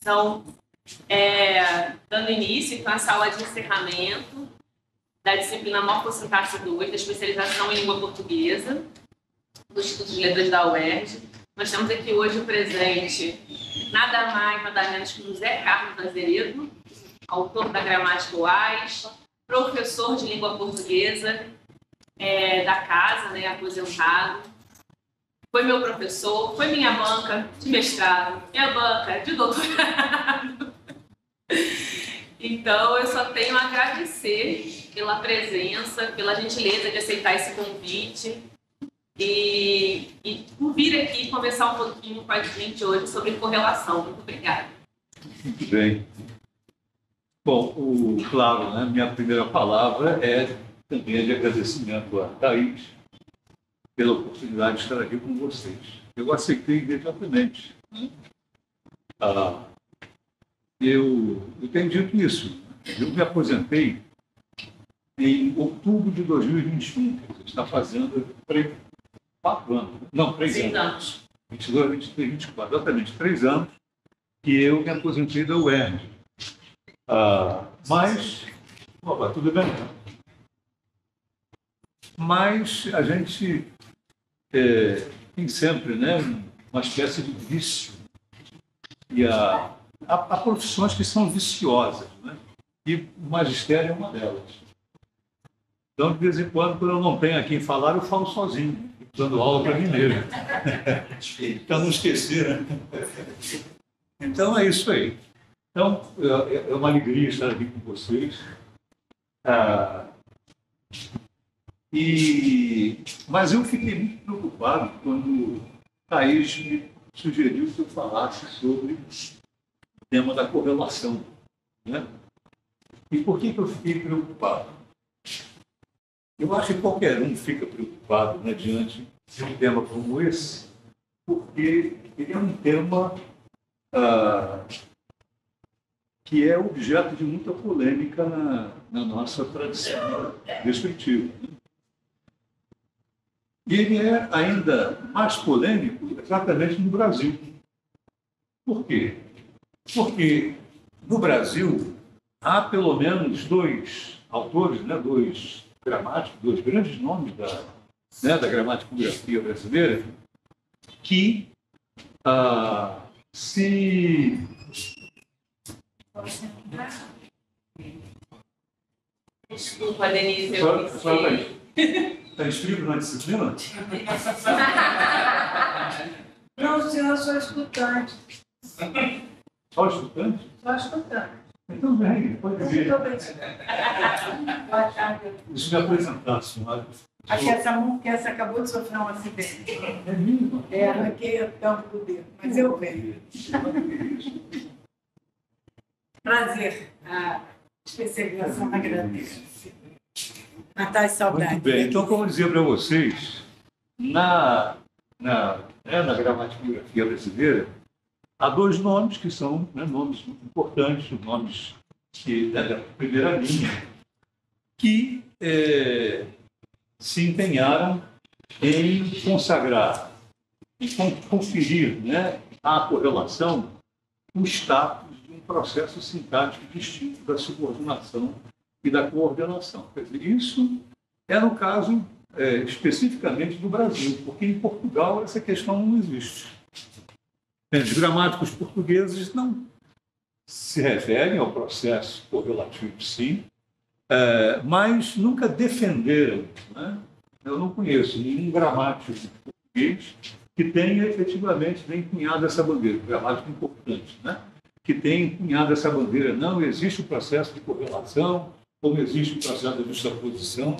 Então, dando início com essa aula de encerramento da disciplina Morfossintaxe 2, da especialização em língua portuguesa, do Instituto de Letras da UERJ. Nós temos aqui hoje o presente, nada mais, nada menos que José Carlos Azeredo, autor da Gramática UAS, professor de língua portuguesa da casa, né, aposentado. Foi meu professor, foi minha banca de mestrado, minha banca de doutorado. Então, eu só tenho a agradecer pela presença, pela gentileza de aceitar esse convite e por vir aqui conversar um pouquinho com a gente hoje sobre correlação. Muito obrigada. Muito bem. Bom, claro, né, minha primeira palavra também de agradecimento a Thaís pela oportunidade de estar aqui com vocês. Eu aceitei imediatamente. Eu tenho dito isso. Eu me aposentei em outubro de 2021. Está fazendo 4 anos. Não, 3 anos. 22, 23, 24. Exatamente 3 anos que eu me aposentei da UERJ. Mas... Opa, tudo bem? Mas a gente tem sempre, né, uma espécie de vício. E há profissões que são viciosas, né? E o magistério é uma delas. Então, de vez em quando eu não tenho a quem falar, eu falo sozinho, dando aula para mim mesmo. Para não esquecer, né? Então, é isso aí. Então, é uma alegria estar aqui com vocês. Mas eu fiquei muito preocupado quando Thaís me sugeriu que eu falasse sobre o tema da correlação, né? E por que eu fiquei preocupado? Eu acho que qualquer um fica preocupado, né, diante de um tema como esse, porque ele é um tema que é objeto de muita polêmica na nossa tradição descritiva. E ele é ainda mais polêmico exatamente no Brasil. Por quê? Porque no Brasil há pelo menos 2 autores, né, 2 gramáticos, 2 grandes nomes da gramaticografia brasileira, que se... Desculpa, Denise. Está inscrito na disciplina? Não, senhor, sou escutante. Só estudante? Só escutante. Então, vem, pode vir. Muito bem. Boa tarde. Deixa eu me apresentar, senhora. Aqui essa acabou de sofrer um acidente. É mesmo? Arranquei o tampo do dedo, mas eu venho. Prazer. A especialização agradece. Matar saudade. Muito bem. Então, como eu dizia para vocês, na gramaticografia brasileira, há 2 nomes que são, né, nomes muito importantes, nomes da primeira linha, que se empenharam em consagrar, em conferir, né, à correlação o status de um processo sintático distinto da subordinação e da coordenação. Quer dizer, isso é no caso especificamente do Brasil, porque em Portugal essa questão não existe. Os gramáticos portugueses não se referem ao processo correlativo, sim, mas nunca defenderam, né? Eu não conheço nenhum gramático português que tenha efetivamente empunhado essa bandeira, gramático importante, né? Que tenha empunhado essa bandeira. Não existe o processo de correlação, como existe o processo de justaposição,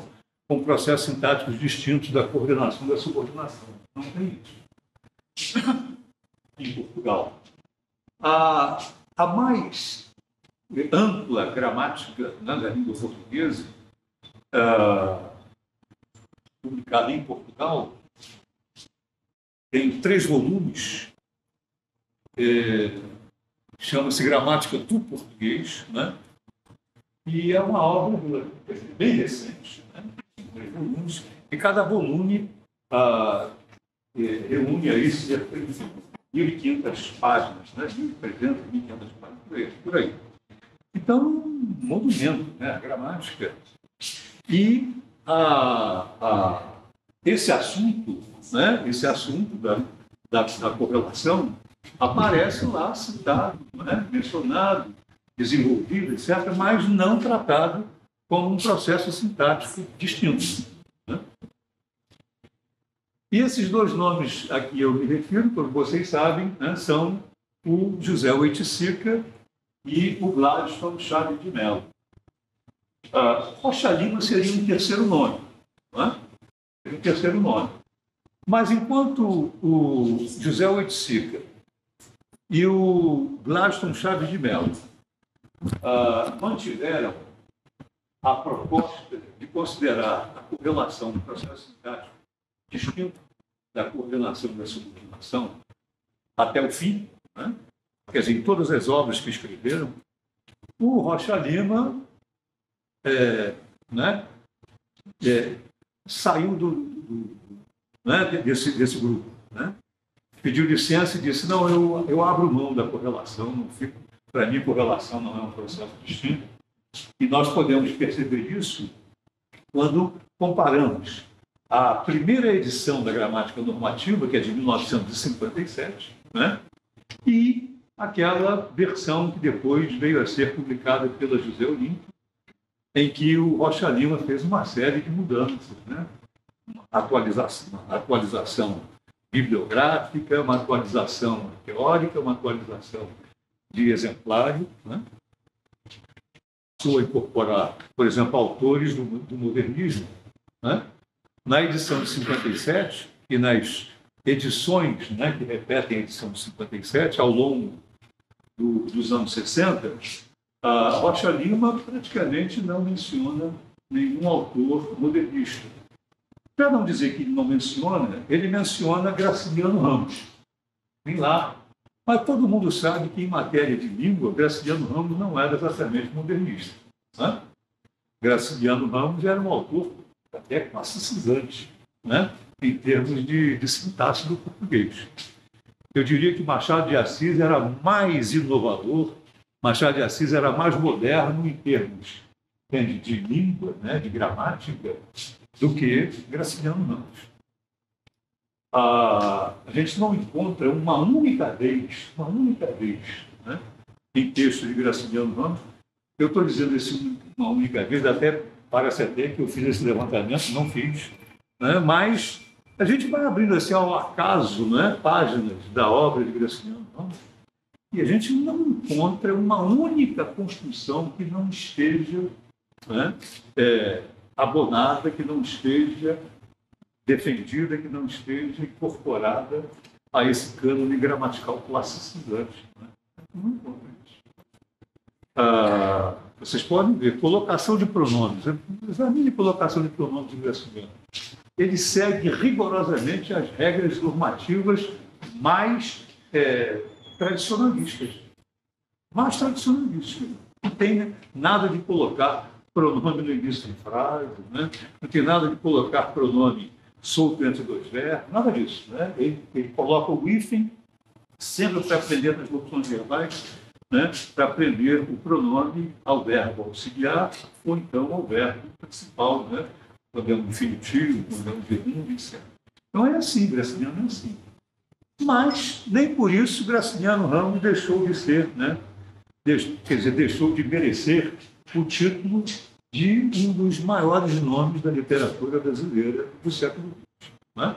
com processos sintáticos distintos da coordenação e da subordinação. Não tem isso. Em Portugal. A mais ampla gramática, né, da língua portuguesa, publicada em Portugal, tem 3 volumes, chama-se Gramática do Português, né? E é uma obra bem recente, né? 3 volumes, e cada volume reúne aí cerca de 1.500 páginas, né? 1.300, 1.500 páginas, por aí. Então, um monumento, né? A gramática. E esse assunto, né? Esse assunto da correlação aparece lá citado, né? Mencionado, desenvolvido, etc., mas não tratado como um processo sintático distinto. Né? E esses dois nomes a que eu me refiro, como vocês sabem, né, são o José Oiticica e o Gladstone Chaves de Mello. Rocha Lima seria um terceiro nome. Né? Seria um terceiro nome. Mas enquanto o José Oiticica e o Gladstone Chaves de Mello mantiveram a proposta de considerar a correlação do processo sintático distinto da correlação da subordinação até o fim, né? Quer dizer, em todas as obras que escreveram, o Rocha Lima saiu desse grupo. Né? Pediu licença e disse, não, eu abro mão da correlação, não fico. Para mim, correlação não é um processo distinto. E nós podemos perceber isso quando comparamos a primeira edição da gramática normativa, que é de 1957, né? E aquela versão que depois veio a ser publicada pela José Olímpio, em que o Rocha Lima fez uma série de mudanças, né? Uma atualização bibliográfica, uma atualização teórica, uma atualização de exemplário, né? Passou a incorporar, por exemplo, autores do modernismo, né? Na edição de 57 e nas edições, né, que repetem a edição de 57 ao longo dos anos 60, a Rocha Lima praticamente não menciona nenhum autor modernista. Para não dizer que ele não menciona, ele menciona Graciliano Ramos. Tem lá. Mas todo mundo sabe que, em matéria de língua, Graciliano Ramos não era exatamente modernista. Né? Graciliano Ramos era um autor até classicizante, né? Em termos de sintaxe do português. Eu diria que Machado de Assis era mais inovador, Machado de Assis era mais moderno em termos de língua, né? De gramática, do que Graciliano Ramos. A gente não encontra uma única vez, né, em texto de Graciliano Ramos. Eu estou dizendo isso uma única vez, até parece até que eu fiz esse levantamento, não fiz, né, mas a gente vai abrindo assim ao acaso, né, páginas da obra de Graciliano Ramos e a gente não encontra uma única construção que não esteja, né, abonada, que não esteja defendida, que não esteja incorporada a esse cânone gramatical classicizante. Né? Não encontra isso. Vocês podem ver, colocação de pronomes. Examine a colocação de pronomes de Graciliano. Ele segue rigorosamente as regras normativas mais tradicionalistas. Não tem nada de colocar pronome no início de frase, né? Não tem nada de colocar pronome solto entre dois verbos, nada disso. Né? Ele coloca o hífen sempre para aprender nas locuções verbais, né? Para aprender o pronome ao verbo auxiliar ou então ao verbo principal, né? Quando é um infinitivo, quando é um gerúndio, etc. Então é assim, Graciliano é assim. Mas nem por isso Graciliano Ramos deixou de ser, né? Deixou de merecer o título de um dos maiores nomes da literatura brasileira do século XX. Né?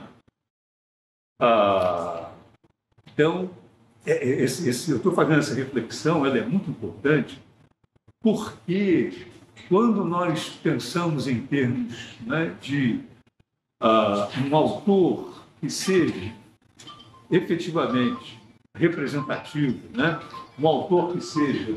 Então, eu estou fazendo essa reflexão, ela é muito importante, porque quando nós pensamos em termos, né, de um autor que seja efetivamente representativo, né, um autor que seja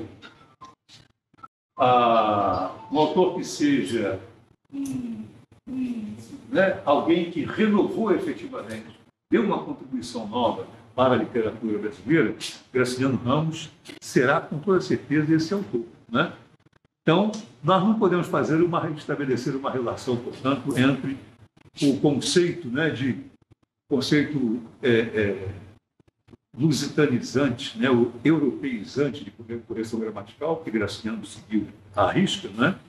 né, alguém que renovou efetivamente, deu uma contribuição nova para a literatura brasileira, Graciliano Ramos será, com toda certeza, esse autor. Né? Então, nós não podemos estabelecer uma relação, portanto, entre o conceito, né, lusitanizante, né, o europeizante de correção gramatical, que Graciliano seguiu à risca, né,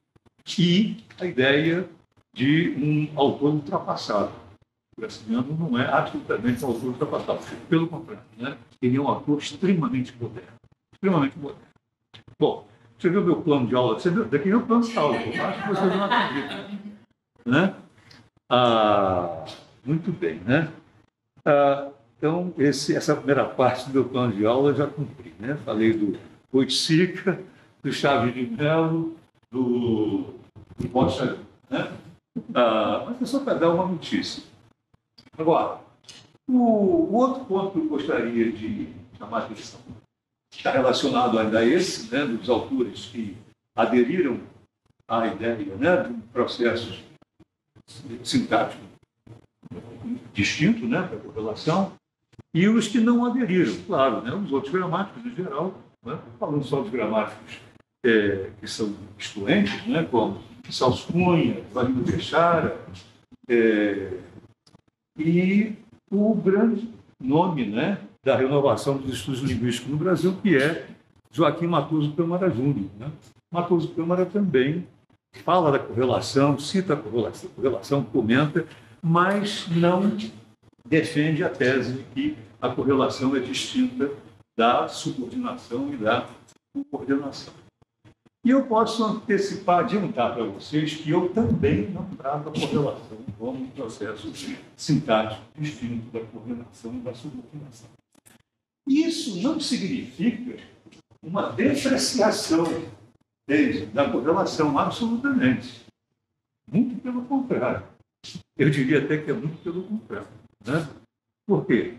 e a ideia de um autor ultrapassado. Graciliano não é absolutamente um autor ultrapassado, pelo contrário, né, ele é um autor extremamente moderno. Extremamente moderno. Bom, você viu meu plano de aula? Você viu? Daqui é o plano de aula, eu acho que vocês não acreditam. Né? Muito bem, né? Então, essa primeira parte do meu plano de aula eu já cumpri, né? Falei do Oiticica, do Chaves de Mello, do Bocha, né? Mas é só para dar uma notícia. Agora, o outro ponto que eu gostaria de chamar a atenção está relacionado ainda a esse, né? Dos autores que aderiram à ideia, né? De um processo sintático distinto, né? Para a correlação, e os que não aderiram, claro, né? Os outros gramáticos em geral, né? Falando só dos gramáticos que são excluentes, né? Como Celso Cunha, Valinho Teixeira, e o grande nome, né? Da renovação dos estudos linguísticos no Brasil, que é Joaquim Matoso Câmara Júnior, né? Matoso Câmara também fala da correlação, cita a correlação, comenta, mas não defende a tese de que a correlação é distinta da subordinação e da coordenação. E eu posso antecipar, adiantar para vocês que eu também não trato a correlação como um processo sintático distinto da coordenação e da subordinação. Isso não significa uma depreciação da correlação, absolutamente. Muito pelo contrário. Eu diria até que é muito pelo contrário. Né? Por quê?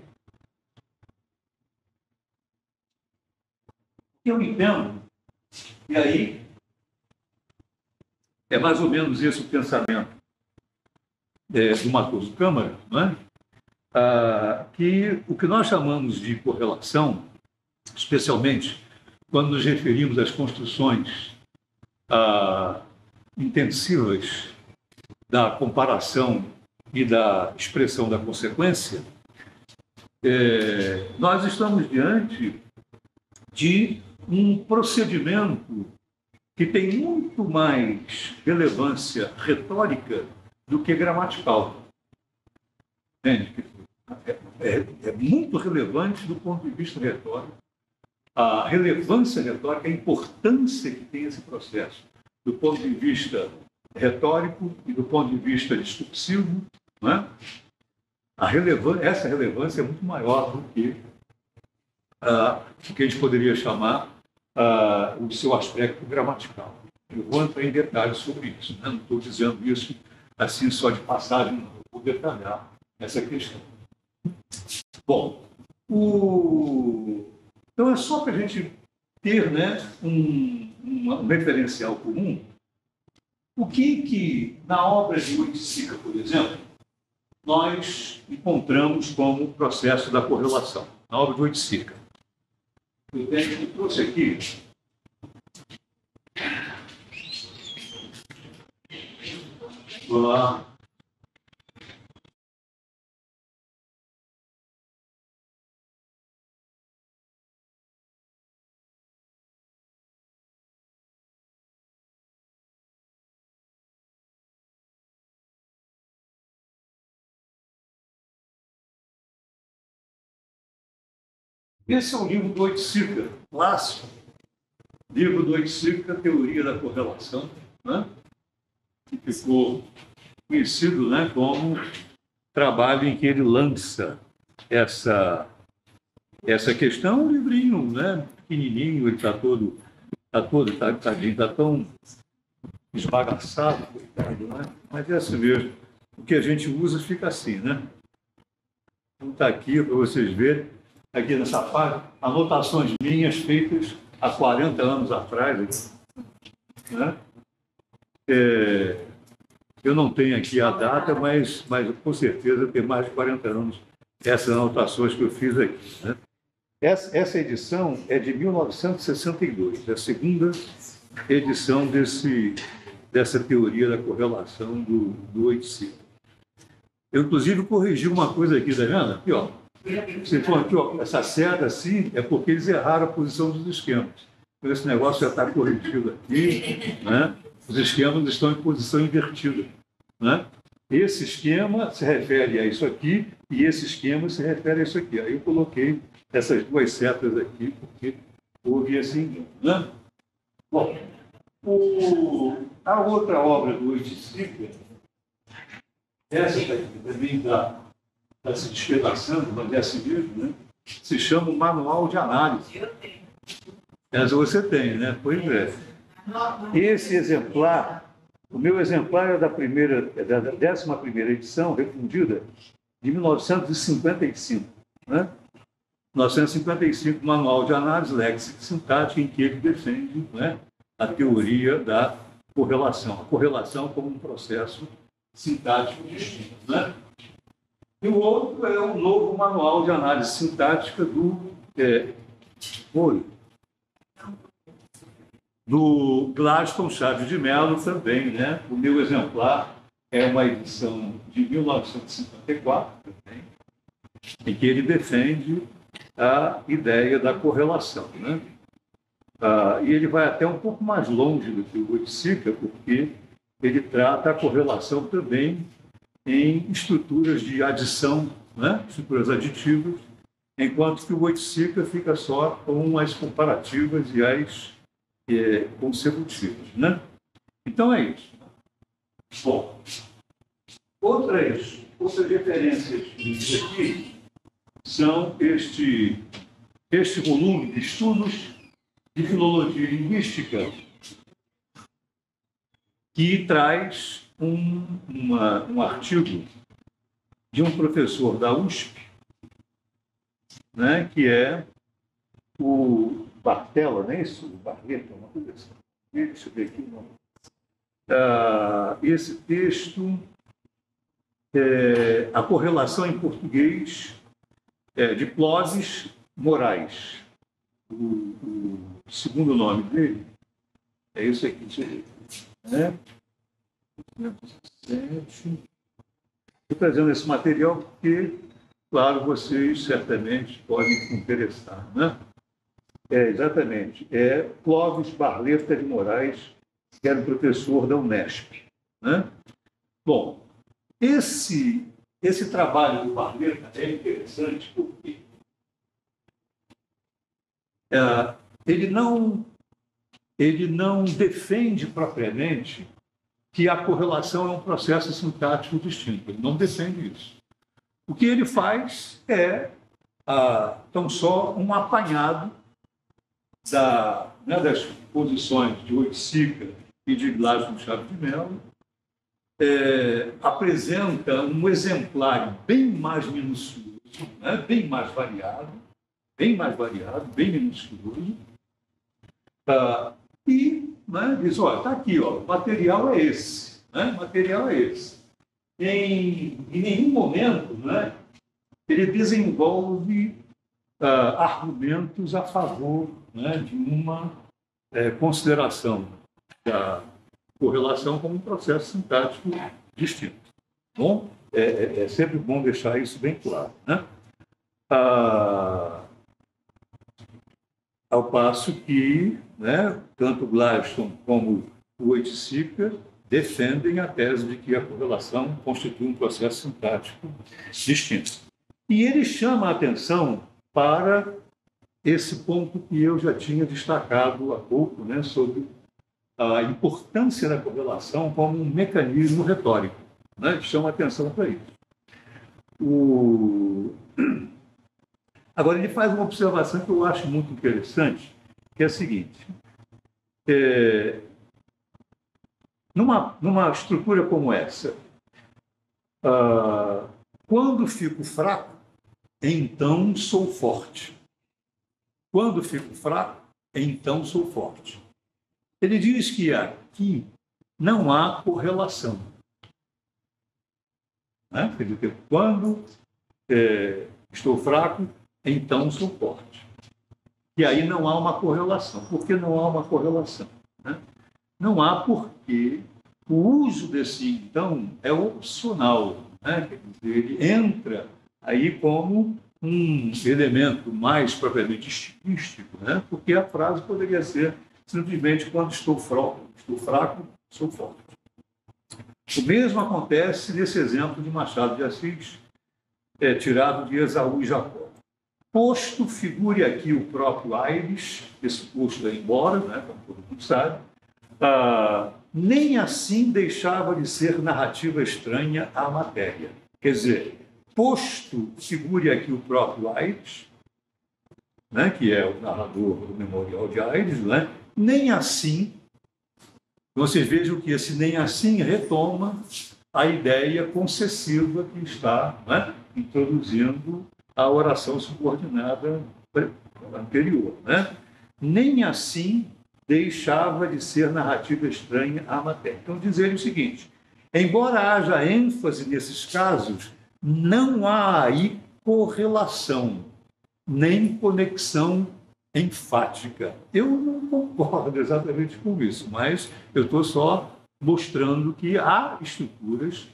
Eu entendo, e aí é mais ou menos esse o pensamento do Matoso Câmara, né? Que o que nós chamamos de correlação, especialmente quando nos referimos às construções intensivas da comparação e da expressão da consequência, nós estamos diante de um procedimento que tem muito mais relevância retórica do que gramatical. Entende? É muito relevante do ponto de vista retórico. A relevância retórica, a importância que tem esse processo, do ponto de vista retórico e do ponto de vista discursivo, não é? Essa relevância é muito maior do que o que a gente poderia chamar o seu aspecto gramatical. Eu vou entrar em detalhes sobre isso, né? Não estou dizendo isso assim só de passagem, não. Eu vou detalhar essa questão. Bom, então é só para a gente ter, né, um referencial comum. O que na obra de Oiticica, por exemplo, nós encontramos como processo da correlação, na obra de Oiticica. Eu trouxe aqui esse é um livro do Oiticica, clássico, livro do Oiticica, Teoria da Correlação, né? Que ficou conhecido, né, como trabalho em que ele lança essa questão. Um livrinho, né, pequenininho, ele está tadinho, está tão esbagaçado, coitado, né? Mas é assim mesmo. O que a gente usa fica assim, né? Então está aqui para vocês verem. Aqui nessa página, anotações minhas feitas há 40 anos atrás. Né? Eu não tenho aqui a data, mas com certeza tem mais de 40 anos essas anotações que eu fiz aqui. Né? Essa edição é de 1962, é a segunda edição dessa teoria da correlação do Oiticica. Eu, inclusive, corrigi uma coisa aqui, tá vendo? Aqui, ó. Você falou aqui, ó, essa seta assim é porque eles erraram a posição dos esquemas. Então, esse negócio já está corrigido aqui, né? Os esquemas estão em posição invertida, né? Esse esquema se refere a isso aqui e esse esquema se refere a isso aqui. Aí eu coloquei essas duas setas aqui porque houve esse engano, né? Bom, a outra obra do Oiticica, essa daqui também está se despedaçando, mas é assim mesmo, né? Se chama Manual de Análise. Eu tenho. Essa você tem, né? Pois é. Esse exemplar, o meu exemplar é da 11ª edição, refundida, de 1955, né? 1955, Manual de Análise Léxica e Sintática, em que ele defende, né, a teoria da correlação, a correlação como um processo sintático distinto, né? E o outro é o novo Manual de Análise Sintática do Gladstone Chaves de Mello também, né? O meu exemplar é uma edição de 1954 também, em que ele defende a ideia da correlação, né? E ele vai até um pouco mais longe do que o Oiticica, porque ele trata a correlação também em estruturas de adição, né? Estruturas aditivas, enquanto que o Oiticica fica só com as comparativas e as consecutivas, né? Então é isso. Bom, outras referências aqui são este volume de estudos de filologia linguística, que traz um artigo de um professor da USP, né, que é o Bartella, não é isso? O Barreto, uma coisa assim. Deixa eu ver aqui o nome. Esse texto, a correlação em português de Clóvis Moraes. O segundo nome dele é isso aqui, deixa eu ver. Estou trazendo esse material porque, claro, vocês certamente podem se interessar, né? Exatamente. É Clóvis Barleta de Moraes, que era professor da Unesp, né? Bom, esse trabalho do Barleta é interessante porque ele não defende propriamente que a correlação é um processo sintático distinto. Ele não defende isso. O que ele faz é tão só um apanhado das posições de Oiticica e de Gladstone Chaves de Mello, apresenta um exemplar bem mais minucioso, né, bem mais variado, bem minucioso, e, né, diz, olha, está aqui, ó, o material é esse, né, Em nenhum momento, né, ele desenvolve argumentos a favor, né, de uma consideração da correlação como um processo sintático distinto. Bom, é sempre bom deixar isso bem claro, né? Ao passo que, né, tanto Gladstone como o Oiticica defendem a tese de que a correlação constitui um processo sintático distinto. E ele chama a atenção para esse ponto que eu já tinha destacado há pouco, né, sobre a importância da correlação como um mecanismo retórico, né? Ele chama a atenção para isso. Agora, ele faz uma observação que eu acho muito interessante, que é a seguinte: numa estrutura como essa, quando fico fraco, então sou forte. Quando fico fraco, então sou forte. Ele diz que aqui não há correlação. Né? Quer dizer, quando estou fraco, então sou forte. E aí não há uma correlação. Por que não há uma correlação? Né? Não há porque o uso desse então é opcional. Né? Quer dizer, ele entra aí como um elemento mais propriamente estilístico, né? Porque a frase poderia ser simplesmente quando estou fraco, sou forte. O mesmo acontece nesse exemplo de Machado de Assis, tirado de Esaú e Jacó. Posto, figure aqui o próprio Aires, esse posto aí embora, né, como todo mundo sabe, nem assim deixava de ser narrativa estranha à matéria. Quer dizer, posto, figure aqui o próprio Aires, né, que é o narrador do Memorial de Aires, né, nem assim, vocês vejam que esse nem assim retoma a ideia concessiva que está, né, introduzindo a oração subordinada anterior. Né? Nem assim deixava de ser narrativa estranha à matéria. Então, dizer o seguinte, embora haja ênfase nesses casos, não há aí correlação, nem conexão enfática. Eu não concordo exatamente com isso, mas eu estou só mostrando que há estruturas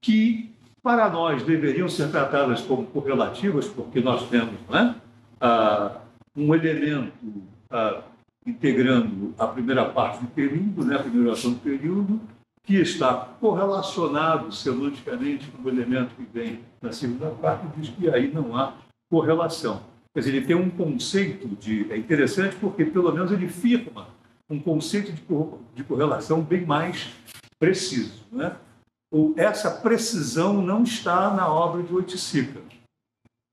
que, para nós, deveriam ser tratadas como correlativas, porque nós temos, né, um elemento integrando a primeira parte do período, né, a primeira oração do período, que está correlacionado semanticamente com o elemento que vem na segunda parte, e diz que aí não há correlação. Quer dizer, ele tem um conceito é interessante porque, pelo menos, ele firma um conceito de correlação bem mais preciso, né? Essa precisão não está na obra de Oiticica.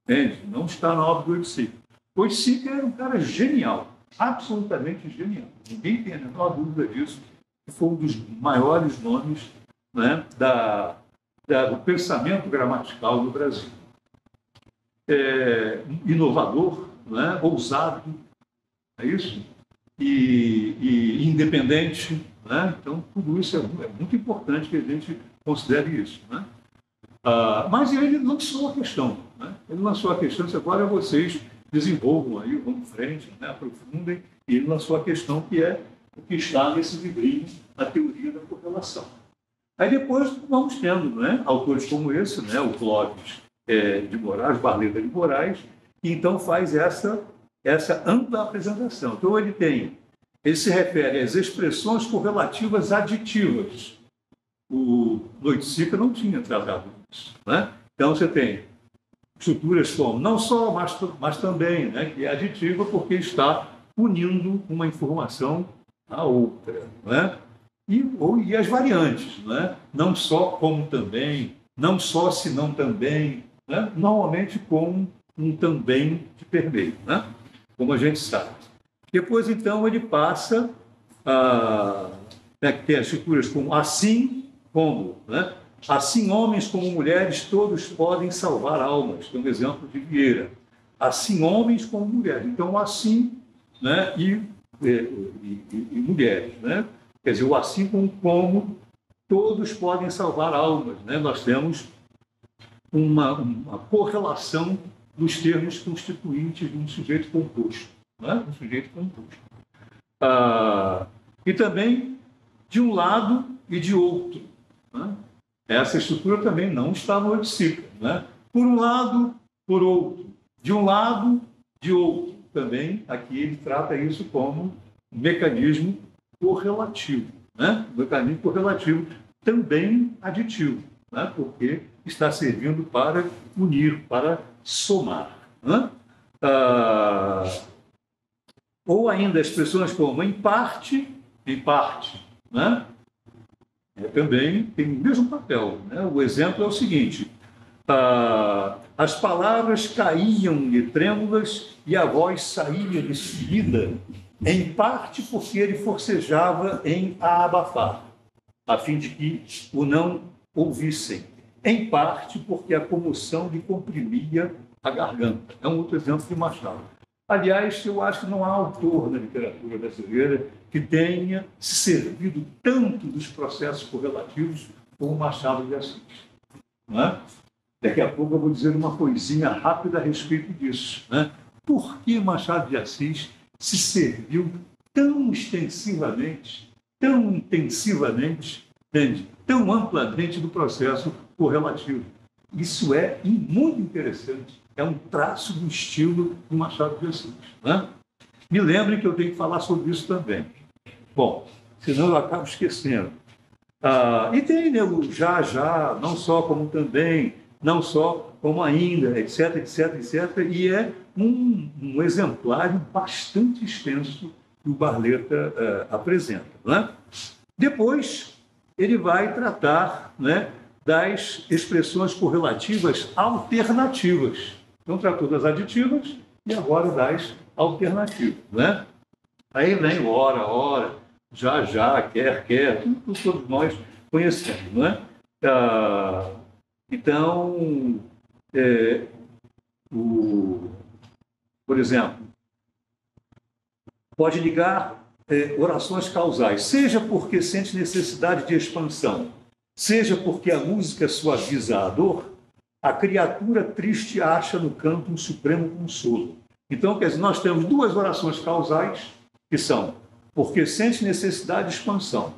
Entende? Não está na obra do Oiticica. Oiticica era um cara genial, absolutamente genial. Ninguém tem a menor dúvida disso. Foi um dos maiores nomes, né, do pensamento gramatical no Brasil. Inovador, né, ousado, é isso? E independente. Né? Então, tudo isso é muito importante que a gente considere isso. Né? Mas ele lançou a questão. Né? Ele lançou a questão, agora vocês desenvolvam aí, vão em frente, né? Aprofundem, e ele lançou a questão que é o que está nesse livrinho, a teoria da correlação. Aí depois vamos tendo, né, autores como esse, né, o Clóvis de Moraes, Barleta de Moraes, que então faz essa ampla apresentação. Então ele se refere às expressões correlativas aditivas. O Oiticica não tinha tratado disso. Né? Então você tem estruturas como não só, mas também, né, que é aditiva porque está unindo uma informação à outra. Né? E as variantes, né? Não só, como também, não só, se não também, né? Normalmente com um também de permeio, né? Como a gente sabe. Depois, então, ele passa a ter as estruturas como assim, como, né? Assim, homens como mulheres, todos podem salvar almas. Tem um exemplo de Vieira. Assim, homens como mulheres. Então, assim, né? E mulheres, né? Quer dizer, o assim como todos podem salvar almas. Né? Nós temos uma correlação dos termos constituintes de um sujeito composto. Né? Um sujeito composto. E também de um lado e de outro. Né? Essa estrutura também não está no Oiticica. Né? Por um lado, por outro. De um lado, de outro. Também aqui ele trata isso como um mecanismo correlativo. Né? Um mecanismo correlativo também aditivo, né? Porque está servindo para unir, para somar. Né? Ou ainda expressões como em parte, né? Também tem o mesmo papel. Né? O exemplo é o seguinte, as palavras caíam-lhe trêmulas e a voz saía desferida, em parte porque ele forcejava em a abafar, a fim de que o não ouvissem. Em parte porque a comoção lhe comprimia a garganta. É um outro exemplo de Machado. Aliás, eu acho que não há autor na literatura brasileira que tenha se servido tanto dos processos correlativos como Machado de Assis. Não é? Daqui a pouco eu vou dizer uma coisinha rápida a respeito disso. Né? Por que Machado de Assis se serviu tão extensivamente, tão intensivamente, entende? Tão amplamente do processo correlativo? Isso é muito interessante é um traço do estilo de Machado de Assis. Né? Me lembrem que eu tenho que falar sobre isso também. Bom, senão eu acabo esquecendo. E tem, né, o já, não só como também, não só como ainda, etc, etc, etc. E é um exemplar bastante extenso que o Barleta apresenta. Né? Depois, ele vai tratar, né, das expressões correlativas alternativas. Então, tratou das aditivas e agora das alternativas. Né? Aí vem ora, já, quer, tudo todos nós conhecemos. Né? Então, por exemplo, pode ligar orações causais, seja porque sente necessidade de expansão, seja porque a música suaviza a dor, a criatura triste acha no canto um supremo consolo. Então, quer dizer, nós temos duas orações causais, que são porque sente necessidade de expansão,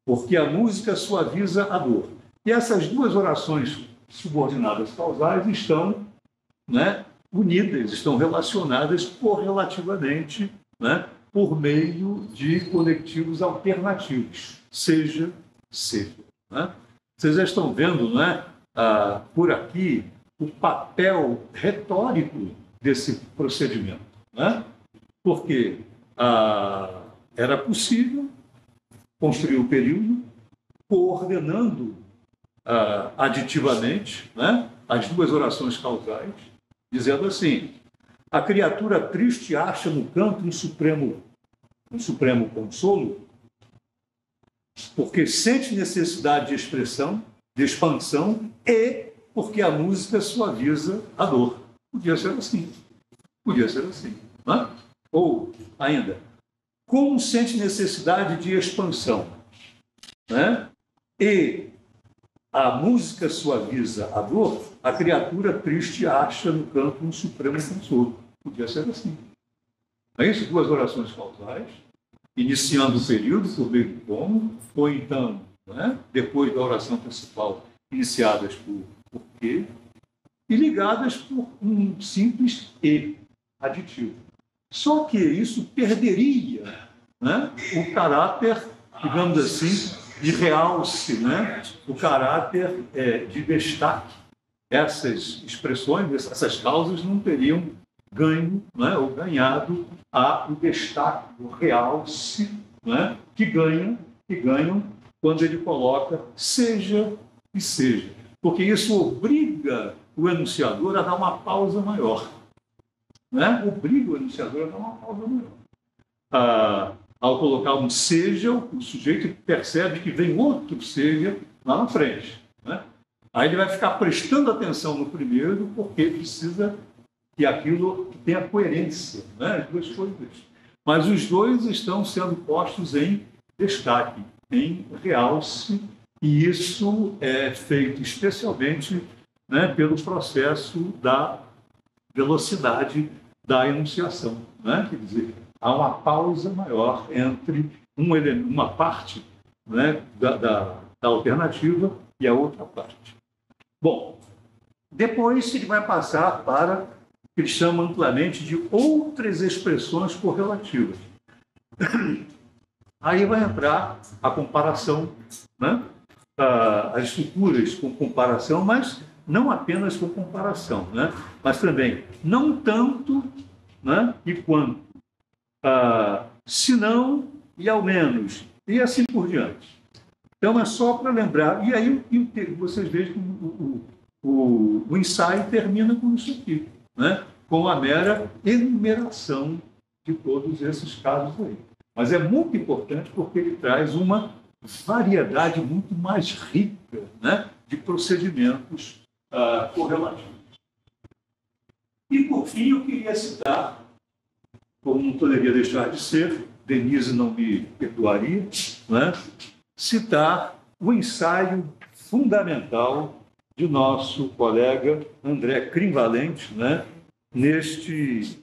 porque a música suaviza a dor. E essas duas orações subordinadas causais estão, né, unidas, estão relacionadas correlativamente, né, por meio de conectivos alternativos, seja. Né? Vocês já estão vendo, né, por aqui o papel retórico desse procedimento. Né? Porque era possível construir o período coordenando aditivamente, né, as duas orações causais, dizendo assim: a criatura triste acha no canto um supremo consolo, porque sente necessidade de expressão, de expansão, e porque a música suaviza a dor. Podia ser assim. Né? Ou, ainda, como sente necessidade de expansão, né? E a música suaviza a dor, a criatura triste acha no canto um supremo consolo. Podia ser assim. Não é isso? Duas orações causais, iniciando o período por meio do pomo, ou então, né, depois da oração principal, iniciadas por quê, e ligadas por um simples e aditivo. Só que isso perderia, né, o caráter, digamos assim, de realce, né, o caráter de destaque. Essas expressões, essas causas não teriam ganho, né, ou ganhado o destaque, o realce, né, que ganham quando ele coloca seja e seja. Porque isso obriga o enunciador a dar uma pausa maior. Né? Obriga o enunciador a dar uma pausa maior. Ao colocar um seja, o sujeito percebe que vem outro seja lá na frente. Né? Aí ele vai ficar prestando atenção no primeiro, porque precisa que aquilo tenha coerência, né? As duas coisas. Mas os dois estão sendo postos em destaque, em realce, e isso é feito especialmente, né, pelo processo da velocidade da enunciação. Né? Quer dizer, há uma pausa maior entre uma parte, né, da alternativa e a outra parte. Bom, depois ele vai passar para o que ele chama amplamente de outras expressões correlativas. Aí vai entrar a comparação, né? As estruturas com comparação, mas não apenas com comparação, né? Mas também não tanto, né, e quanto, senão e ao menos, e assim por diante. Então, é só para lembrar. E aí vocês vejam que o ensaio termina com isso aqui, né? Com a mera enumeração de todos esses casos aí. Mas é muito importante porque ele traz uma variedade muito mais rica, né, de procedimentos correlativos. E, por fim, eu queria citar, como não poderia deixar de ser, Denise não me perdoaria, né, citar o ensaio fundamental de nosso colega André Crimvalente, né, neste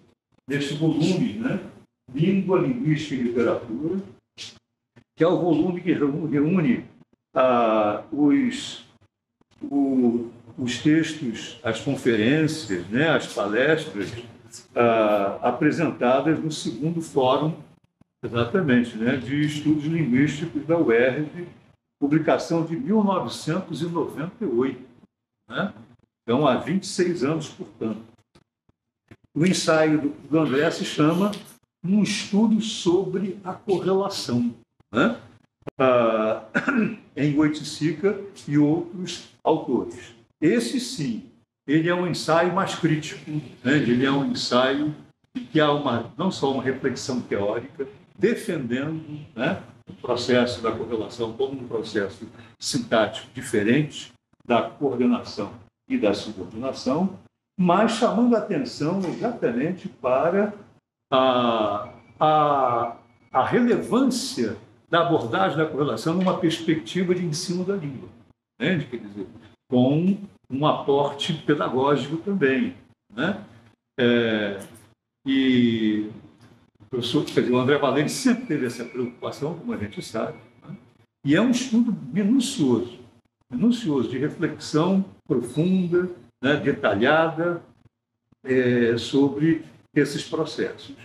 volume, né, Língua, Linguística e Literatura, que é o volume que reúne os textos, as conferências, né, as palestras apresentadas no segundo fórum, exatamente, né, de estudos linguísticos da UERJ, publicação de 1998, né? Então, há 26 anos, portanto. O ensaio do André se chama Um Estudo sobre a Correlação, né? Em Oiticica e outros autores. Esse, sim, ele é um ensaio mais crítico, né? Ele é um ensaio que há não só uma reflexão teórica, defendendo, né, o processo da correlação como um processo sintático diferente da coordenação e da subordinação, mas chamando a atenção exatamente para a relevância da abordagem da correlação numa perspectiva de ensino da língua, né? Quer dizer, com um aporte pedagógico também, né? E o André Valente sempre teve essa preocupação, como a gente sabe, né? E é um estudo minucioso de reflexão profunda, né, detalhada, sobre esses processos.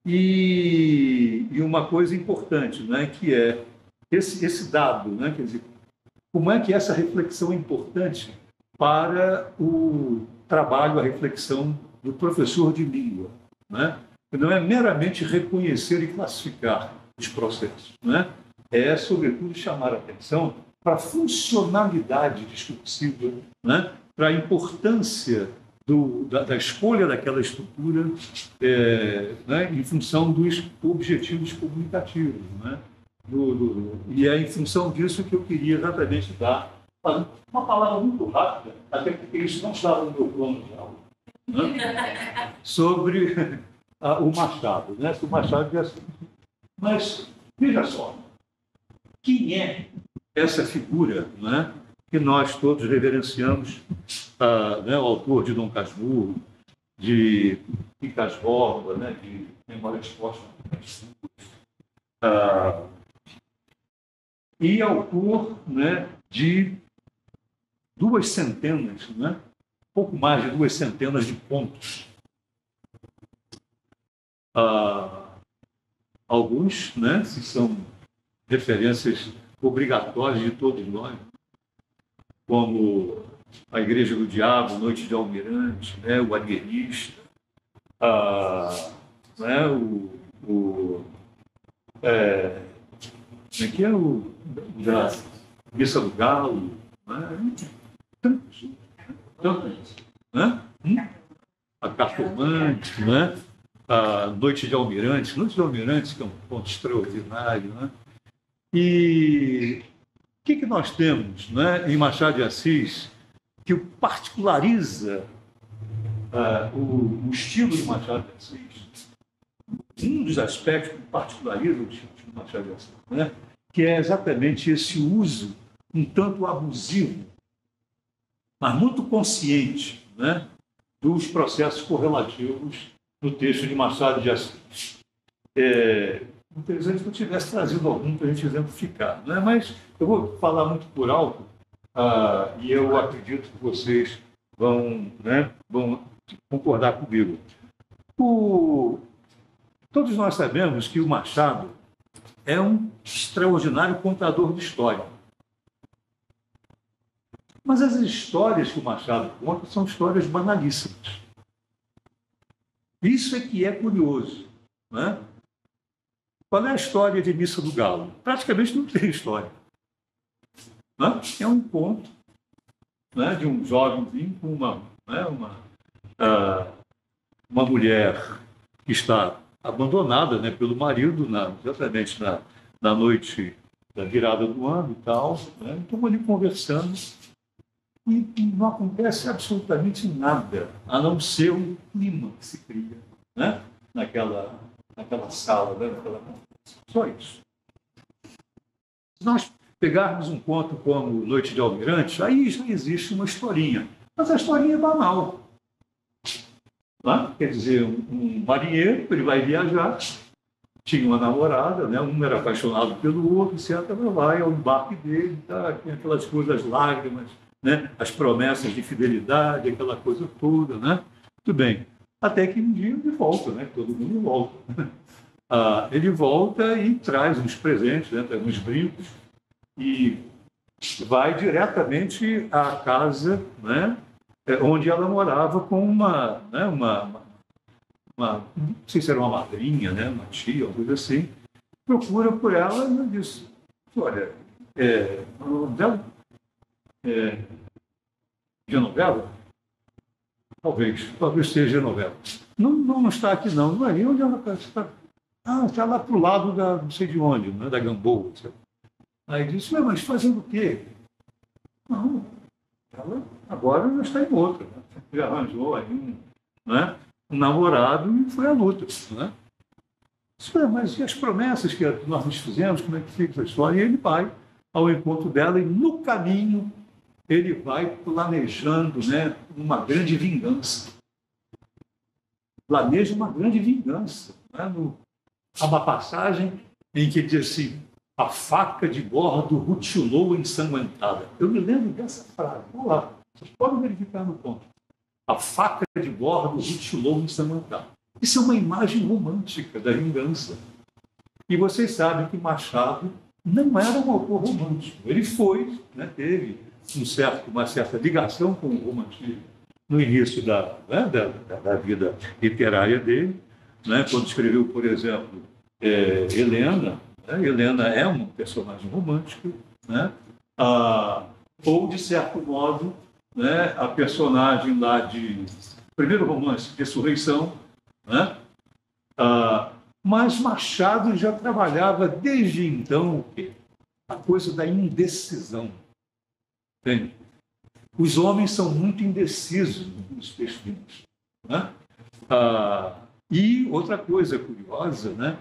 E uma coisa importante, né, que é esse dado, né, quer dizer, como é que essa reflexão é importante para o trabalho, a reflexão do professor de língua, né? Não é meramente reconhecer e classificar os processos, né? É, sobretudo, chamar a atenção para a funcionalidade discursiva, né? Para a importância da escolha daquela estrutura, né? Em função dos objetivos comunicativos, né? E é em função disso que eu queria exatamente dar uma palavra muito rápida, até porque isso não estava no meu plano de aula, né? Sobre o Machado, né? O Machado é assim. Mas, veja só, quem é essa figura, né, que nós todos reverenciamos, né, o autor de Dom Casmurro, de Quincas Borba, né, de Memórias Póstumas, e autor, né, de 2 centenas, né, pouco mais de 2 centenas de contos. Alguns, né, que são referências obrigatórias de todos nós, como A Igreja do Diabo, Noite de Almirante, né, o Alienista, né, como é que é o da Missa do Galo, né? Tantos, né? A Cartomante, né? A Noite de Almirante, que é um ponto extraordinário, né? E o que nós temos, né, em Machado de Assis que particulariza o estilo de Machado de Assis? Um dos aspectos que particulariza o estilo de Machado de Assis, né, que é exatamente esse uso um tanto abusivo, mas muito consciente, né, dos processos correlativos no texto de Machado de Assis. Interessante que eu tivesse trazido algum para a gente exemplificar, né? Mas eu vou falar muito por alto, e eu acredito que vocês vão concordar comigo. Todos nós sabemos que o Machado é um extraordinário contador de história. Mas as histórias que o Machado conta são histórias banalíssimas. Isso é que é curioso, né? Qual é a história de Missa do Galo? Praticamente não tem história, né? É um conto, né, de um jovenzinho com uma mulher que está abandonada, né, pelo marido, exatamente na noite da virada do ano e tal, né? Estão ali conversando e não acontece absolutamente nada, a não ser um clima que se cria, né, naquela sala, né, só isso. Se nós pegarmos um conto como Noite de Almirante, aí já existe uma historinha, mas a historinha é banal. Né? Quer dizer, um marinheiro, ele vai viajar, tinha uma namorada, né? Um era apaixonado pelo outro, etc. Vai ao embarque dele, tá? Tem aquelas coisas, lágrimas, né? As promessas de fidelidade, aquela coisa toda, né? Tudo bem. Até que um dia ele volta, né? Todo mundo volta. Ele volta e traz uns presentes, né? Traz uns brincos e vai diretamente à casa, né? Onde ela morava com não sei se era uma madrinha, né? Uma tia, uma coisa assim. Procura por ela e ela diz: olha, o nome dela? Genoveva? Talvez seja Genoveva. Não está aqui, não. Não é aí onde ela está. Está lá para o lado da não sei de onde, né? Da Gamboa. Sabe? Aí disse: mas fazendo o quê? Não, ela agora já está em outra. Né? Já arranjou aí um namorado e foi à luta. Né? Mas e as promessas que nós nos fizemos, como é que fica a história? E ele vai ao encontro dela e, no caminho, ele vai planejando, né, uma grande vingança. Planeja uma grande vingança. Né? Há uma passagem em que diz assim: a faca de bordo rutilou ensanguentada. Eu me lembro dessa frase. Vamos lá, vocês podem verificar no ponto. A faca de bordo rutilou ensanguentada. Isso é uma imagem romântica da vingança. E vocês sabem que Machado não era um autor romântico. Ele foi, né, teve uma certa ligação com o romantismo no início da vida literária dele, né, quando escreveu, por exemplo, Helena. Né, Helena é um personagem romântico, né, ou, de certo modo, né, a personagem lá de primeiro romance, Ressurreição, né? Mas Machado já trabalhava desde então a coisa da indecisão. Entende? Os homens são muito indecisos nos textos. Né? E outra coisa curiosa, né?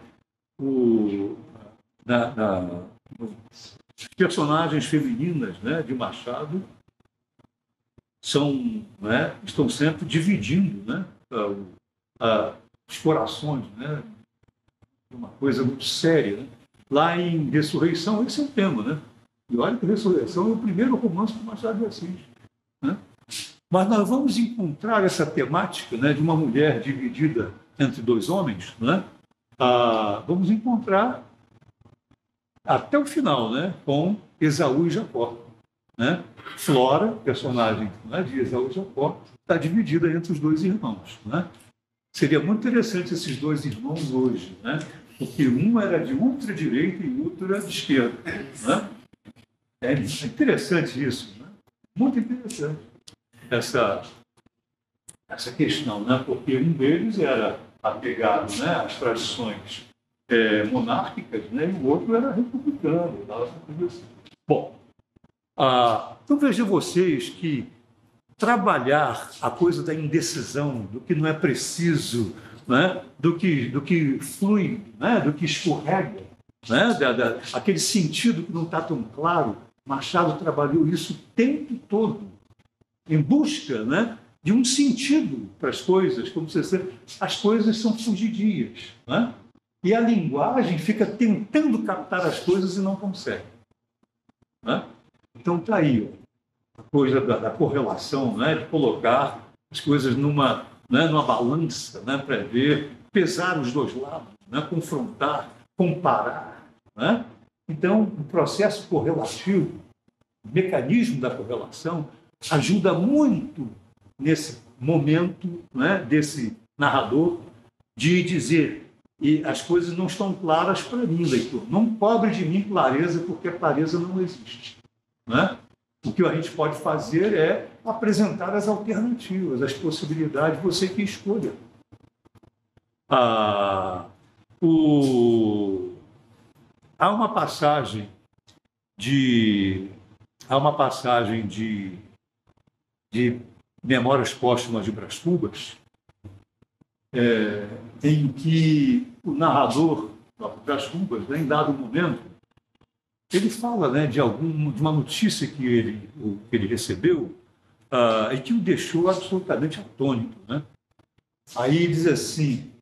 As personagens femininas, né, de Machado estão sempre dividindo, né, os corações, né? Uma coisa muito séria. Né? Lá em Ressurreição, esse é o tema. Né? E olha que Ressurreição é o primeiro romance do Machado de Assis. Né? Mas nós vamos encontrar essa temática, né, de uma mulher dividida entre dois homens, né? Vamos encontrar até o final, né, com Esaú e Jacó. Né? Flora, personagem, né, de Esaú e Jacó, está dividida entre os dois irmãos. Né? Seria muito interessante esses dois irmãos hoje, né? Porque um era de ultradireita e o outro era de esquerda. Né? É interessante isso, né? Muito interessante essa questão, né? Porque um deles era apegado, né, às tradições monárquicas, né? E o outro era republicano. Bom, então vejam vocês que trabalhar a coisa da indecisão, do que não é preciso, né? do que flui, né? Do que escorrega, né? Aquele sentido que não está tão claro. Machado trabalhou isso o tempo todo, em busca, né, de um sentido para as coisas, como você sabe, as coisas são fugidias. Né? E a linguagem fica tentando captar as coisas e não consegue. Né? Então está aí, ó, a coisa da correlação, né, de colocar as coisas numa balança, né, para ver, pesar os dois lados, né, confrontar, comparar. Né? Então, o processo correlativo, o mecanismo da correlação, ajuda muito nesse momento, né, desse narrador de dizer: e as coisas não estão claras para mim, leitor. Não cobre de mim clareza, porque a clareza não existe. Né? O que a gente pode fazer é apresentar as alternativas, as possibilidades, você que escolha. Há uma passagem de Memórias Póstumas de Brás Cubas, em que o narrador, Brás Cubas, né, em dado momento, ele fala, né, de uma notícia que ele recebeu e que o deixou absolutamente atônito. Né? Aí ele diz assim: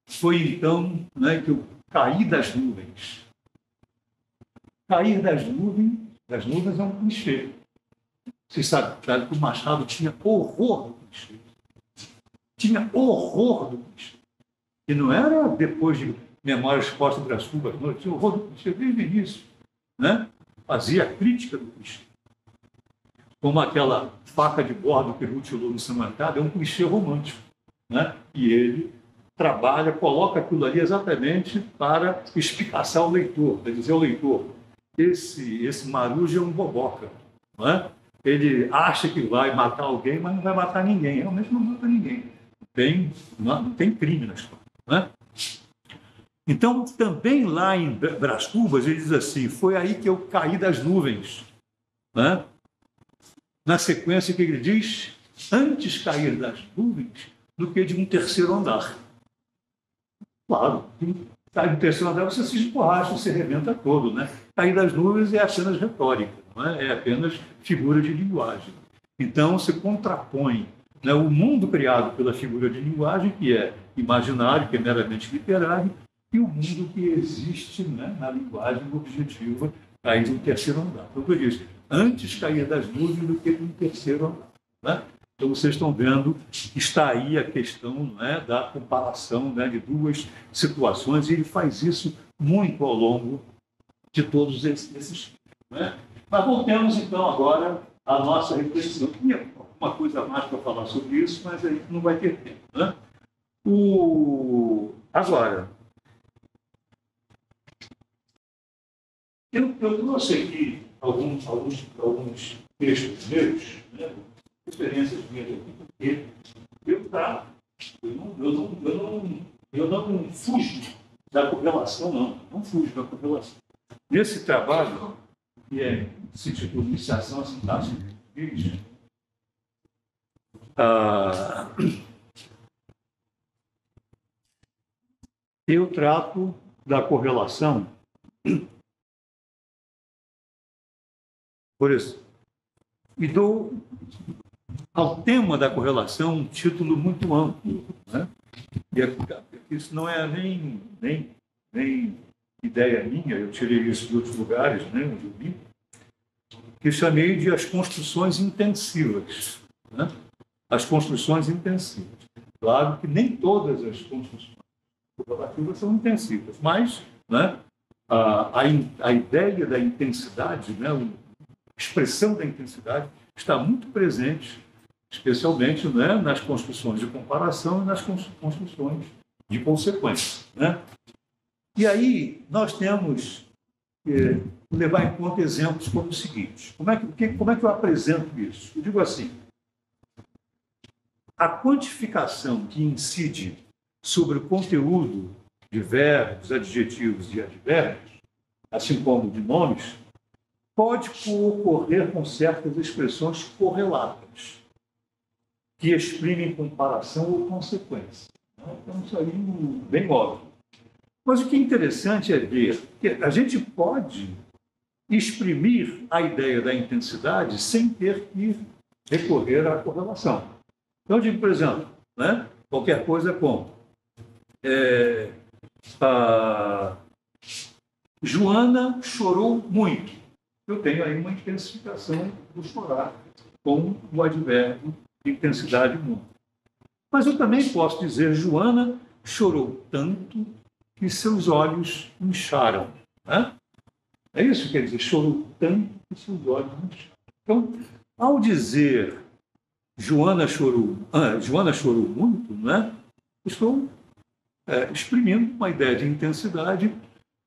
foi então, né, que eu caí das nuvens. Cair das nuvens é um clichê. Vocês sabem que o Machado tinha horror do clichê. Tinha horror do clichê. E não era depois de Memórias Postas Brás Cubas, não. Tinha horror do clichê desde o início. Né? Fazia crítica do clichê. Como aquela faca de bordo que rutilou no Samantha, é um clichê romântico. Né? E ele trabalha, coloca aquilo ali exatamente para espicaçar o leitor, para dizer ao leitor, esse Marujo é um boboca. Não é? Ele acha que vai matar alguém, mas não vai matar ninguém. Realmente não mata ninguém. Não tem crime na história. Não é? Então, também lá em Brás Cubas, ele diz assim, foi aí que eu caí das nuvens. Não é? Na sequência que ele diz, antes cair das nuvens do que de um terceiro andar. Claro, cair do terceiro andar você se esborracha, você arrebenta todo. Né? Cair das nuvens é apenas retórica, não é? É apenas figura de linguagem. Então, você contrapõe, né, o mundo criado pela figura de linguagem, que é imaginário, que é meramente literário, e o mundo que existe, né, na linguagem objetiva, cair do terceiro andar. Então, eu disse, antes cair das nuvens do que de um terceiro andar. Né? Então, vocês estão vendo que está aí a questão, né, da comparação, né, de duas situações, e ele faz isso muito ao longo de todos esses. Né? Mas voltemos, então, agora à nossa reflexão. Tinha alguma coisa mais para falar sobre isso, mas a gente não vai ter tempo. Né? Agora, eu trouxe aqui alguns textos meus, né? Experiências minhas aqui, porque eu não fujo da correlação, não fujo da correlação. Nesse trabalho, que se intitula Iniciação à Sintaxe de Português, eu trato da correlação, por isso, e dou ao tema da correlação um título muito amplo. Né? E isso não é nem ideia minha, eu tirei isso de outros lugares, né, onde eu li, que chamei de as construções intensivas. Né? As construções intensivas. Claro que nem todas as construções correlativas são intensivas, mas, né, a ideia da intensidade, né, a expressão da intensidade está muito presente, especialmente, né, nas construções de comparação e nas construções de consequência. Né? E aí nós temos que levar em conta exemplos como o seguinte. Como é que eu apresento isso? Eu digo assim, a quantificação que incide sobre o conteúdo de verbos, adjetivos e advérbios, assim como de nomes, pode ocorrer com certas expressões correlatas, que exprimem comparação ou consequência. Então, isso aí é bem óbvio. Mas o que é interessante é ver que a gente pode exprimir a ideia da intensidade sem ter que recorrer à correlação. Então, eu digo, por exemplo, né, qualquer coisa como Joana chorou muito. Eu tenho aí uma intensificação do chorar com o advérbio de intensidade muito. Mas eu também posso dizer, Joana chorou tanto que seus olhos incharam. Né? É isso que quer dizer, chorou tanto que seus olhos incharam. Então, ao dizer Joana chorou muito, né? Estou exprimindo uma ideia de intensidade,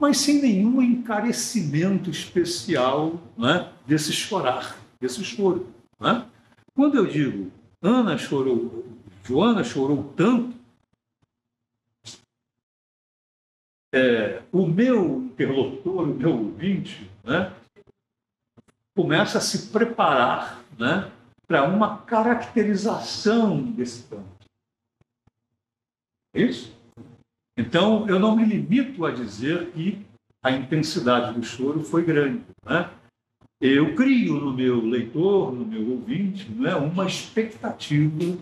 mas sem nenhum encarecimento especial, né, desse chorar, desse choro. Né? Quando eu digo Joana chorou tanto, o meu interlocutor, o meu ouvinte, né, começa a se preparar, né, para uma caracterização desse tanto. É isso? Então, eu não me limito a dizer que a intensidade do choro foi grande. Né? Eu crio no meu leitor, no meu ouvinte, né, uma expectativa,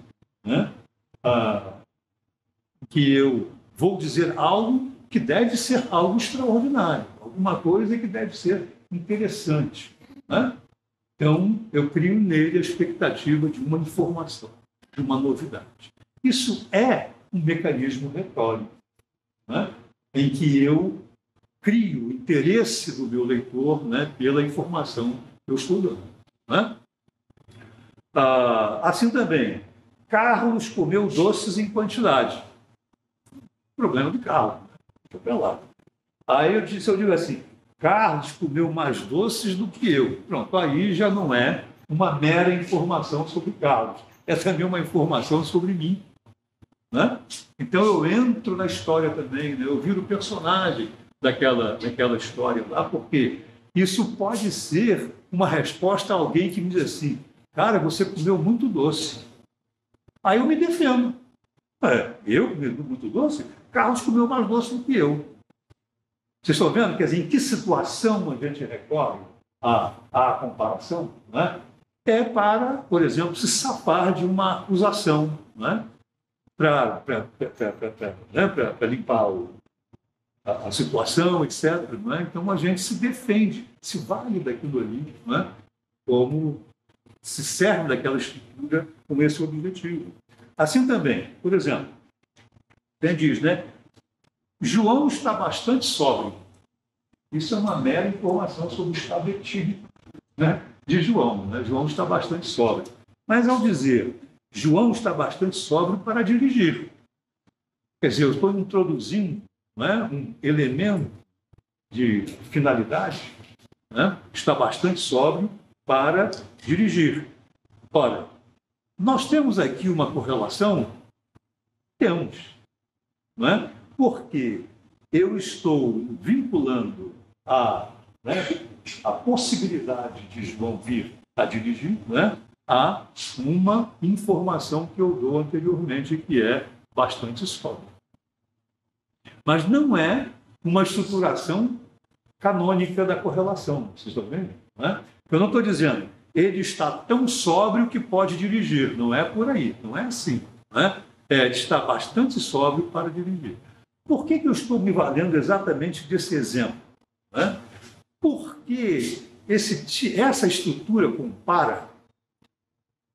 né, que eu vou dizer algo que deve ser algo extraordinário, alguma coisa que deve ser interessante. Né? Então, eu crio nele a expectativa de uma informação, de uma novidade. Isso é um mecanismo retórico, né? Em que eu crio o interesse do meu leitor, né, pela informação que eu estou dando, né? Assim também, Carlos comeu doces em quantidade. Problema do Carlos. Deixa eu lá. Aí eu digo assim, Carlos comeu mais doces do que eu. Pronto, aí já não é uma mera informação sobre Carlos. É também uma informação sobre mim, né? Então eu entro na história também, né? Eu viro personagem daquela história lá, porque isso pode ser uma resposta a alguém que me diz assim, cara, você comeu muito doce. Aí eu me defendo. Eu comi muito doce? Carlos comeu mais doce do que eu. Vocês estão vendo? Quer dizer, em que situação a gente recorre à comparação? Né? É para, por exemplo, se safar de uma acusação, né? Para limpar a situação, etc. Né? Então a gente se defende, se vale daquilo ali, né? Como se serve daquela estrutura com esse objetivo. Assim também, por exemplo, quem diz, né? João está bastante sóbrio. Isso é uma mera informação sobre o estado etílico, né, de João. Né? João está bastante sóbrio. Mas ao dizer João está bastante sóbrio para dirigir, quer dizer, eu estou introduzindo, né, um elemento de finalidade, né, está bastante sóbrio para dirigir. Ora, nós temos aqui uma correlação? Temos, não é? Porque eu estou vinculando a possibilidade de João vir a dirigir, né, a uma informação que eu dou anteriormente, que é bastante sólida. Mas não é uma estruturação canônica da correlação, vocês estão vendo? Né? Eu não estou dizendo, ele está tão sóbrio que pode dirigir, não é por aí, não é assim. Né? Ele está bastante sóbrio para dirigir. Por que eu estou me valendo exatamente desse exemplo? Né? Porque essa estrutura com para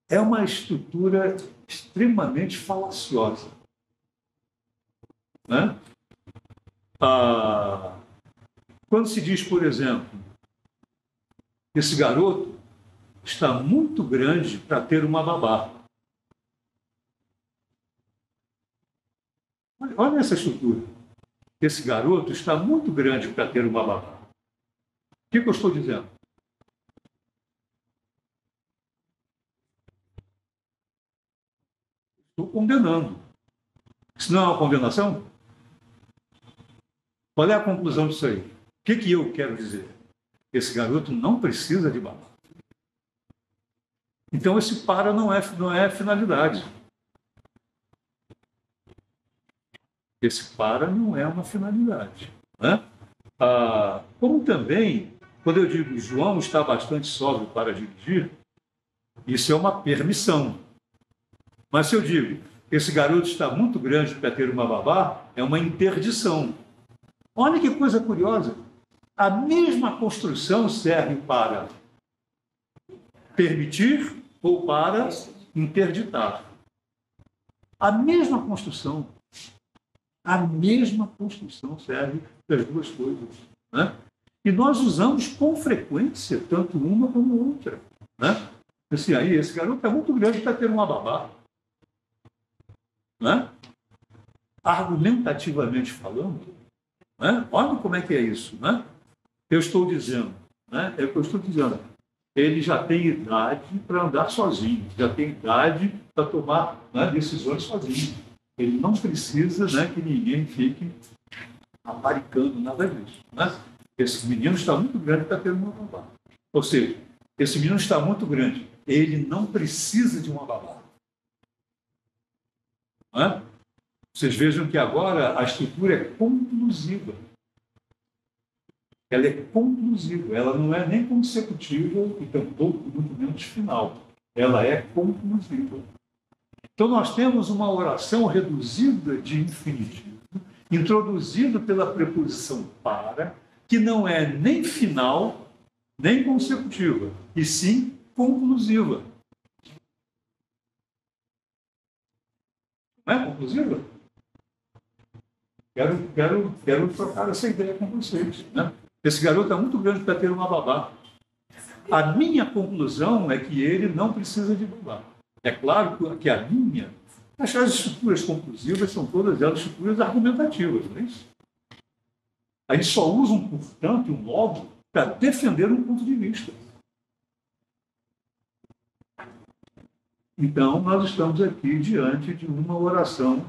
é uma estrutura extremamente falaciosa. Né? Quando se diz, por exemplo, esse garoto está muito grande para ter uma babá. Olha essa estrutura. Esse garoto está muito grande para ter uma babá. O que eu estou dizendo? Estou condenando. Isso não é uma condenação? Qual é a conclusão disso aí? O que eu quero dizer? Esse garoto não precisa de babá. Então, esse para não é finalidade. Esse para não é uma finalidade. Né? Como também, quando eu digo João está bastante sóbrio para dirigir, isso é uma permissão. Mas se eu digo esse garoto está muito grande para ter uma babá, é uma interdição. Olha que coisa curiosa. A mesma construção serve para permitir ou para interditar. A mesma construção serve para as duas coisas. Né? E nós usamos com frequência tanto uma como outra. Né? Assim, aí, esse garoto é muito grande para ter uma babá. Né? Argumentativamente falando, né? Olha como é que é isso. Né? Eu estou dizendo, né? É o que eu estou dizendo. Ele já tem idade para andar sozinho, já tem idade para tomar, né, decisões sozinho. Ele não precisa, né, que ninguém fique aparicando nada disso. Né? Esse menino está muito grande para ter uma babá. Ou seja, esse menino está muito grande. Ele não precisa de uma babá. Né? Vocês vejam que agora a estrutura é conclusiva. Ela é conclusiva. Ela não é nem consecutiva e tampouco muito menos final. Ela é conclusiva. Então, nós temos uma oração reduzida de infinitivo, introduzida pela preposição para, que não é nem final, nem consecutiva, e sim conclusiva. Não é conclusiva? Quero trocar essa ideia com vocês. Né? Esse garoto é muito grande para ter uma babá. A minha conclusão é que ele não precisa de babá. É claro que a minha... As estruturas conclusivas são todas elas estruturas argumentativas, não é isso? A gente só usa, portanto, um logo para defender um ponto de vista. Então, nós estamos aqui diante de uma oração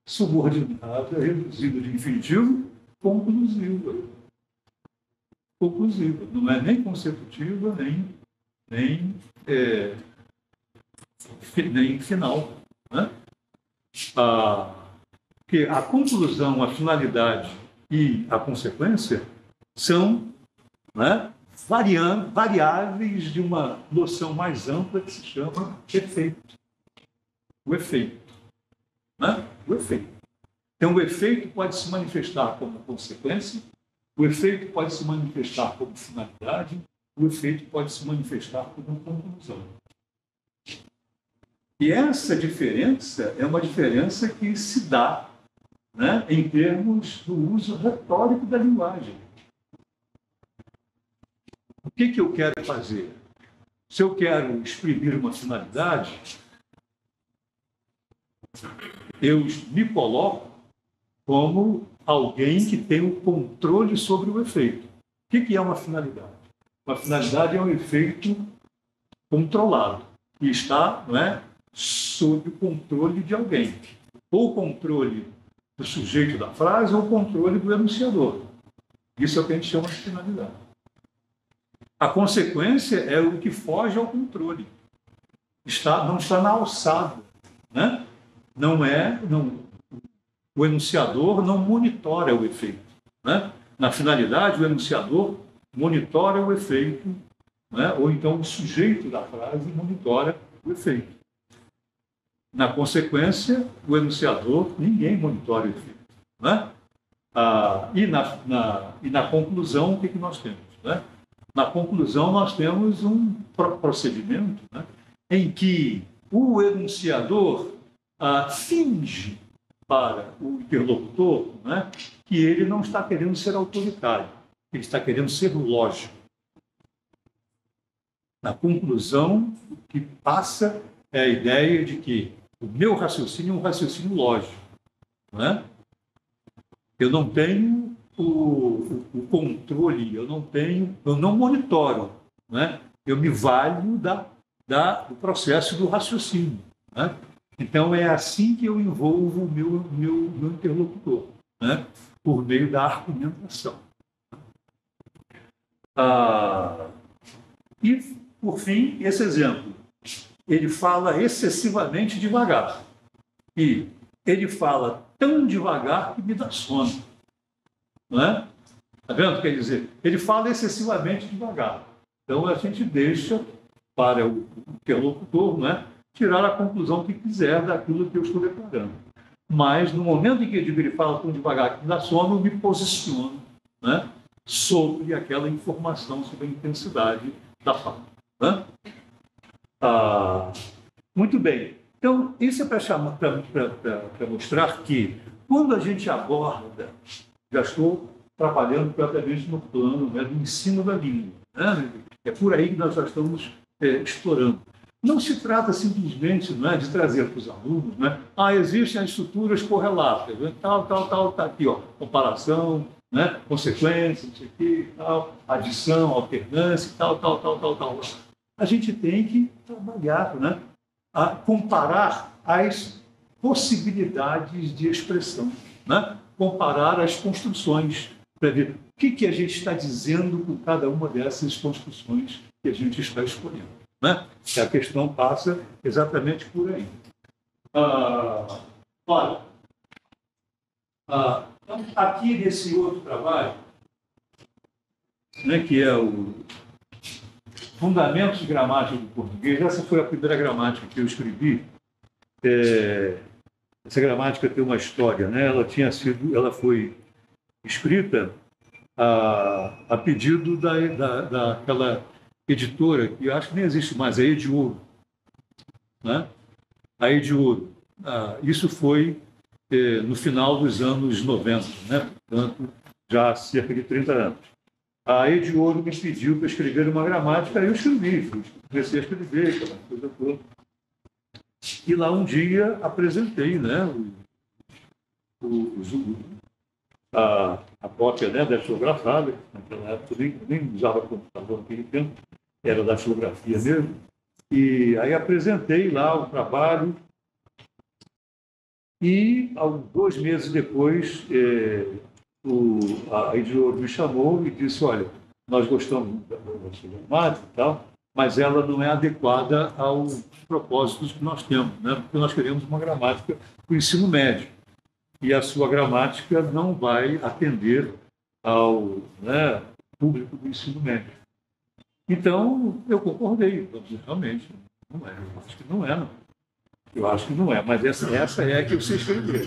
subordinada, reduzida de infinitivo, conclusiva. Conclusiva. Não é nem consecutiva, nem final. Né? Porque a conclusão, a finalidade e a consequência são, né, variáveis de uma noção mais ampla que se chama efeito. O efeito. Né? O efeito. Então, o efeito pode se manifestar como consequência, o efeito pode se manifestar como finalidade, o efeito pode se manifestar como conclusão. E essa diferença é uma diferença que se dá, né, em termos do uso retórico da linguagem. O que eu quero fazer? Se eu quero exprimir uma finalidade, eu me coloco como alguém que tem o controle sobre o efeito. O que é uma finalidade? Uma finalidade é um efeito controlado e está, não é, sob o controle de alguém. Ou o controle do sujeito da frase ou o controle do enunciador. Isso é o que a gente chama de finalidade. A consequência é o que foge ao controle. Não está na alçada. Né? O enunciador não monitora o efeito. Né? Na finalidade, o enunciador monitora o efeito, né? Ou então o sujeito da frase monitora o efeito. Na consequência, o enunciador, ninguém monitora o efeito. Né? E na conclusão, o que nós temos? Né? Na conclusão, nós temos um procedimento, né, em que o enunciador finge para o interlocutor, né, que ele não está querendo ser autoritário, ele está querendo ser lógico. Na conclusão, o que passa é a ideia de que o meu raciocínio é um raciocínio lógico. Né? Eu não tenho o controle, eu não monitoro. Né? Eu me valho do processo do raciocínio. Né? Então, é assim que eu envolvo o meu interlocutor, né? Por meio da argumentação. E, por fim, esse exemplo. Ele fala excessivamente devagar. E ele fala tão devagar que me dá sono. Não é? Está vendo? Quer dizer, ele fala excessivamente devagar. Então, a gente deixa para o interlocutor, não é, tirar a conclusão que quiser daquilo que eu estou declarando. Mas, no momento em que eu digo ele fala tão devagar que me dá sono, eu me posiciono, né, sobre aquela informação, sobre a intensidade da fala. Né? Muito bem. Então, isso é para mostrar que, quando a gente aborda, já estou trabalhando propriamente no plano, né, do ensino da língua. Né? É por aí que nós já estamos explorando. Não se trata simplesmente, não é, de trazer para os alunos, né, existem as estruturas correlatas, né, tá aqui, ó, comparação, né, consequência, não sei o quê, tal, adição, alternância, tal. A gente tem que trabalhar, né, a comparar as possibilidades de expressão, né, comparar as construções, para ver o que a gente está dizendo com cada uma dessas construções que a gente está escolhendo. Né? E a questão passa exatamente por aí. Olha, então, aqui nesse outro trabalho, né, que é o Fundamentos de Gramática do Português, essa foi a primeira gramática que eu escrevi. Essa gramática tem uma história, né? Ela foi escrita a pedido daquela editora, que eu acho que nem existe mais, a Ediouro, né? A Ediouro. Isso foi no final dos anos 90, né? Portanto, já há cerca de 30 anos. A Ediouro me pediu para escrever uma gramática, aí eu escrevi, comecei a escrever, aquela coisa toda. E lá um dia apresentei, né, a cópia, né, datilografada, naquela época nem usava computador naquele tempo, era datilografia mesmo, e aí apresentei lá o trabalho, e 2 meses depois a Ediouro me chamou e disse, olha, nós gostamos da sua gramática e tal, mas ela não é adequada aos propósitos que nós temos, né? Porque nós queremos uma gramática para o ensino médio. E a sua gramática não vai atender ao, né, público do ensino médio. Então, eu concordei, realmente, não é, eu acho que não é, não. Eu acho que não é, mas essa é a que eu sei escrever.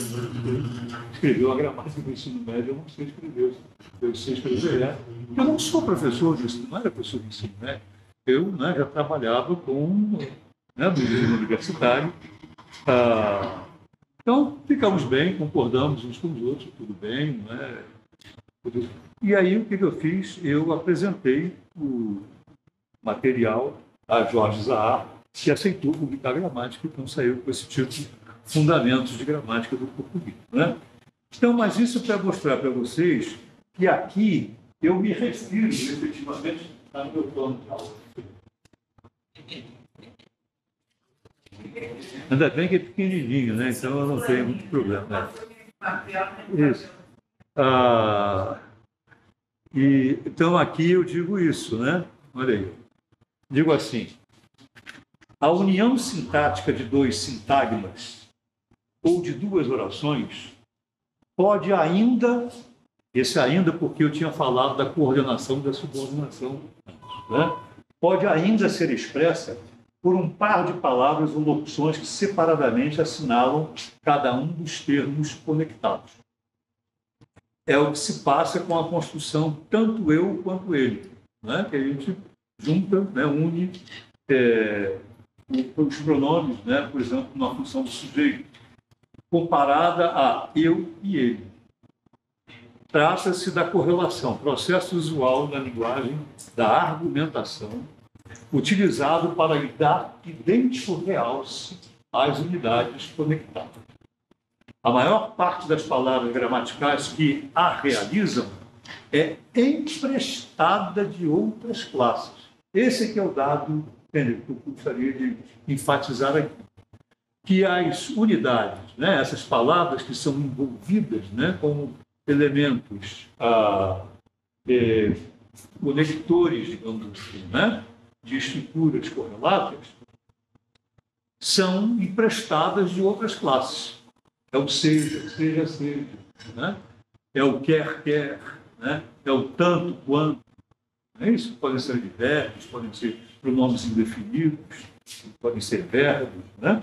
Escreveu a gramática do ensino médio, eu não sei escrever. Eu sei escrever. Eu não sou professor disso, não era professor de ensino médio. Eu, né, já trabalhava com, né, no ensino universitário. Então, ficamos bem, concordamos uns com os outros, tudo bem. Né? E aí, o que eu fiz? Eu apresentei o material a Jorge Zahar, que aceitou publicar a gramática, então saiu com esse título, Fundamentos de Gramática do Português. Né? Então, mas isso para mostrar para vocês que aqui eu me refiro efetivamente ao meu plano de aula. Ainda bem que é pequenininho, né? Então eu não tenho muito problema. Né? Isso. Então aqui eu digo isso, né? Olha aí. Digo assim, a união sintática de 2 sintagmas ou de 2 orações pode ainda, esse ainda porque eu tinha falado da coordenação e da subordinação, né? Pode ainda ser expressa por um par de palavras ou locuções que separadamente assinalam cada um dos termos conectados. É o que se passa com a construção tanto eu quanto ele, né? Que a gente junta, né? Une os pronomes, né? Por exemplo, na função do sujeito, comparada a eu e ele. Trata-se da correlação, processo usual na linguagem da argumentação, utilizado para dar idêntico realce às unidades conectadas. A maior parte das palavras gramaticais que a realizam é emprestada de outras classes. Esse aqui é o dado que eu gostaria de enfatizar aqui. Que as unidades, né, essas palavras que são envolvidas, né, como elementos conectores, digamos assim, né, de estruturas correlatas, são emprestadas de outras classes. É o seja, né? É o quer, né? É o tanto, quanto. É isso? Podem ser advérbios, podem ser pronomes indefinidos, podem ser verbos, né?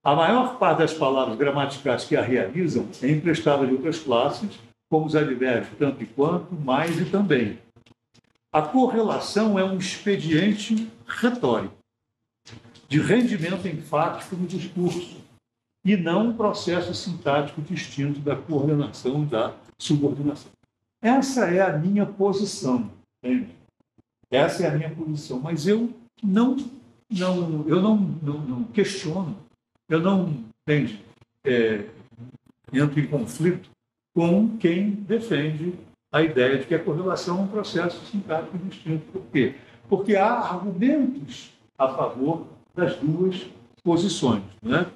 A maior parte das palavras gramaticais que a realizam é emprestada de outras classes, como os advérbios tanto e quanto, mais e também. A correlação é um expediente retórico, de rendimento enfático no discurso, e não um processo sintático distinto da coordenação e da subordinação. Essa é a minha posição, entende? Essa é a minha posição, mas eu não questiono, eu não, entende, entro em conflito com quem defende a ideia de que a correlação é um processo sintático distinto. Por quê? Porque há argumentos a favor das 2 posições, né?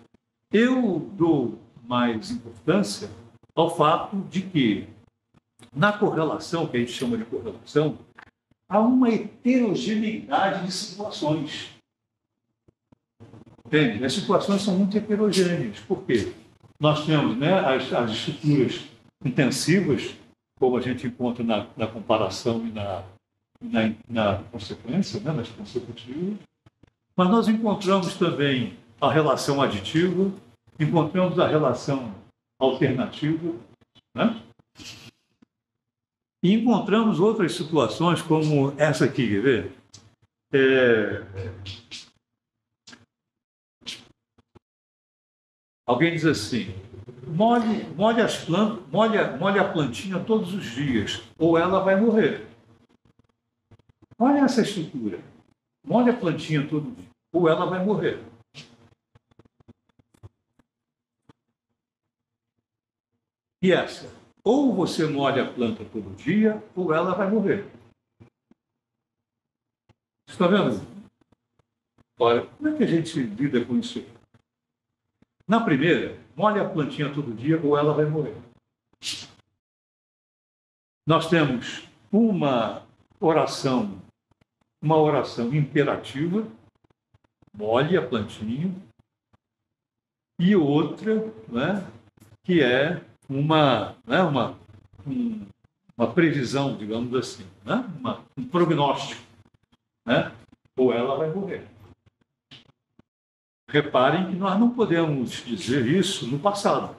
Eu dou mais importância ao fato de que, na correlação, que a gente chama de correlação, há uma heterogeneidade de situações. Entende? As situações são muito heterogêneas. Por quê? Nós temos, né, as estruturas intensivas, como a gente encontra na comparação e na consequência, né, nas consecutivas, mas nós encontramos também a relação aditiva, encontramos a relação alternativa, né? E encontramos outras situações como essa aqui, quer ver? Alguém diz assim, molhe as plantas, molhe a plantinha todos os dias, ou ela vai morrer. Olha essa estrutura. Molhe a plantinha todo dia, ou ela vai morrer. E essa? Ou você molha a planta todo dia, ou ela vai morrer. Você está vendo? Olha, como é que a gente lida com isso? Na primeira, molhe a plantinha todo dia, ou ela vai morrer. Nós temos uma oração imperativa, molhe a plantinha, e outra, né, que é uma previsão, digamos assim, né, um prognóstico, né, ou ela vai morrer. Reparem que nós não podemos dizer isso no passado,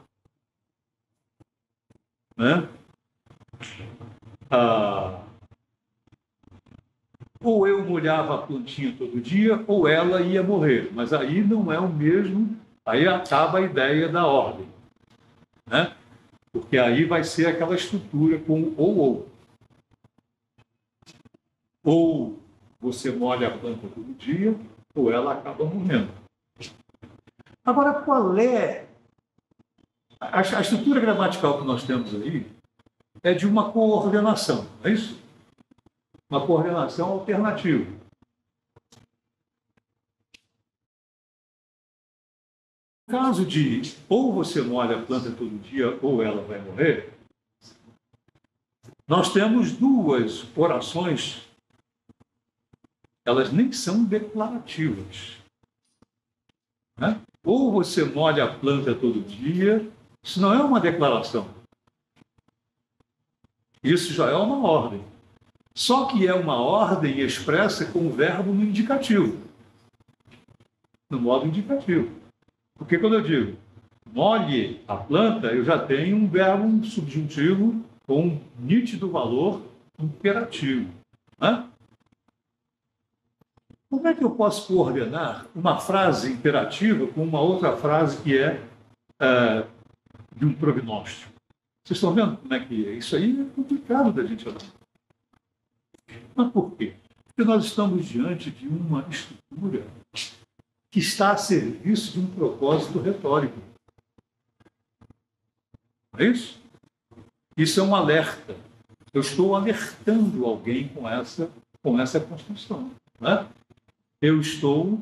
né? Ou eu molhava a plantinha todo dia, ou ela ia morrer. Mas aí não é o mesmo, aí acaba a ideia da ordem, né? Porque aí vai ser aquela estrutura com ou. Ou você molha a planta todo dia, ou ela acaba morrendo. Agora, qual é a estrutura gramatical que nós temos aí? É de uma coordenação, não é isso? Uma coordenação alternativa. No caso de ou você molha a planta todo dia ou ela vai morrer, nós temos duas orações, elas nem são declarativas, né? Ou você molha a planta todo dia, isso não é uma declaração. Isso já é uma ordem. Só que é uma ordem expressa com o verbo no indicativo, no modo indicativo. Porque quando eu digo molhe a planta, eu já tenho um verbo subjuntivo com um nítido valor imperativo, né? Como é que eu posso coordenar uma frase imperativa com uma outra frase que é de um prognóstico? Vocês estão vendo como é que é? Isso aí é complicado da gente olhar. Mas por quê? Porque nós estamos diante de uma estrutura que está a serviço de um propósito retórico. Não é isso? Isso é um alerta. Eu estou alertando alguém com essa construção, né? Eu estou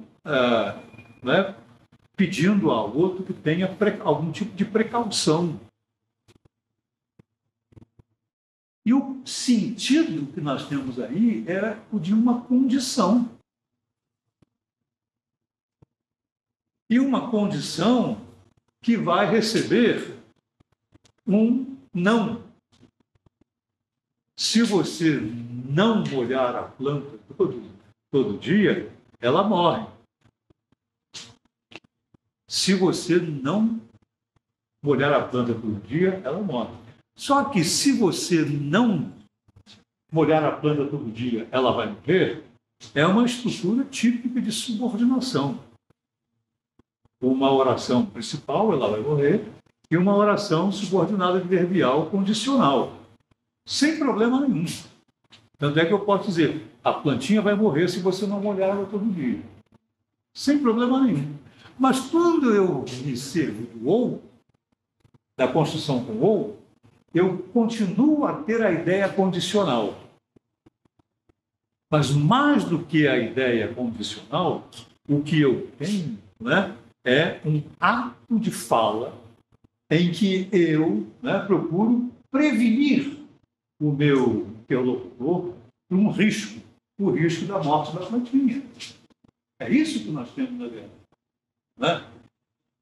pedindo ao outro que tenha algum tipo de precaução. E o sentido que nós temos aí é o de uma condição. E uma condição que vai receber um não. Se você não molhar a planta todo dia, ela morre. Se você não molhar a planta todo dia, ela morre. Só que se você não molhar a planta todo dia, ela vai morrer, é uma estrutura típica de subordinação. Uma oração principal, ela vai morrer, e uma oração subordinada adverbial condicional, sem problema nenhum. Tanto é que eu posso dizer, a plantinha vai morrer se você não molhar ela todo dia. Sem problema nenhum. Mas quando eu me servo do ou, da construção com ou, eu continuo a ter a ideia condicional. Mas mais do que a ideia condicional, o que eu tenho, né, é um ato de fala em que eu, né, procuro prevenir o meu interlocutor por um risco, o risco da morte da plantinha. É isso que nós temos na verdade, né?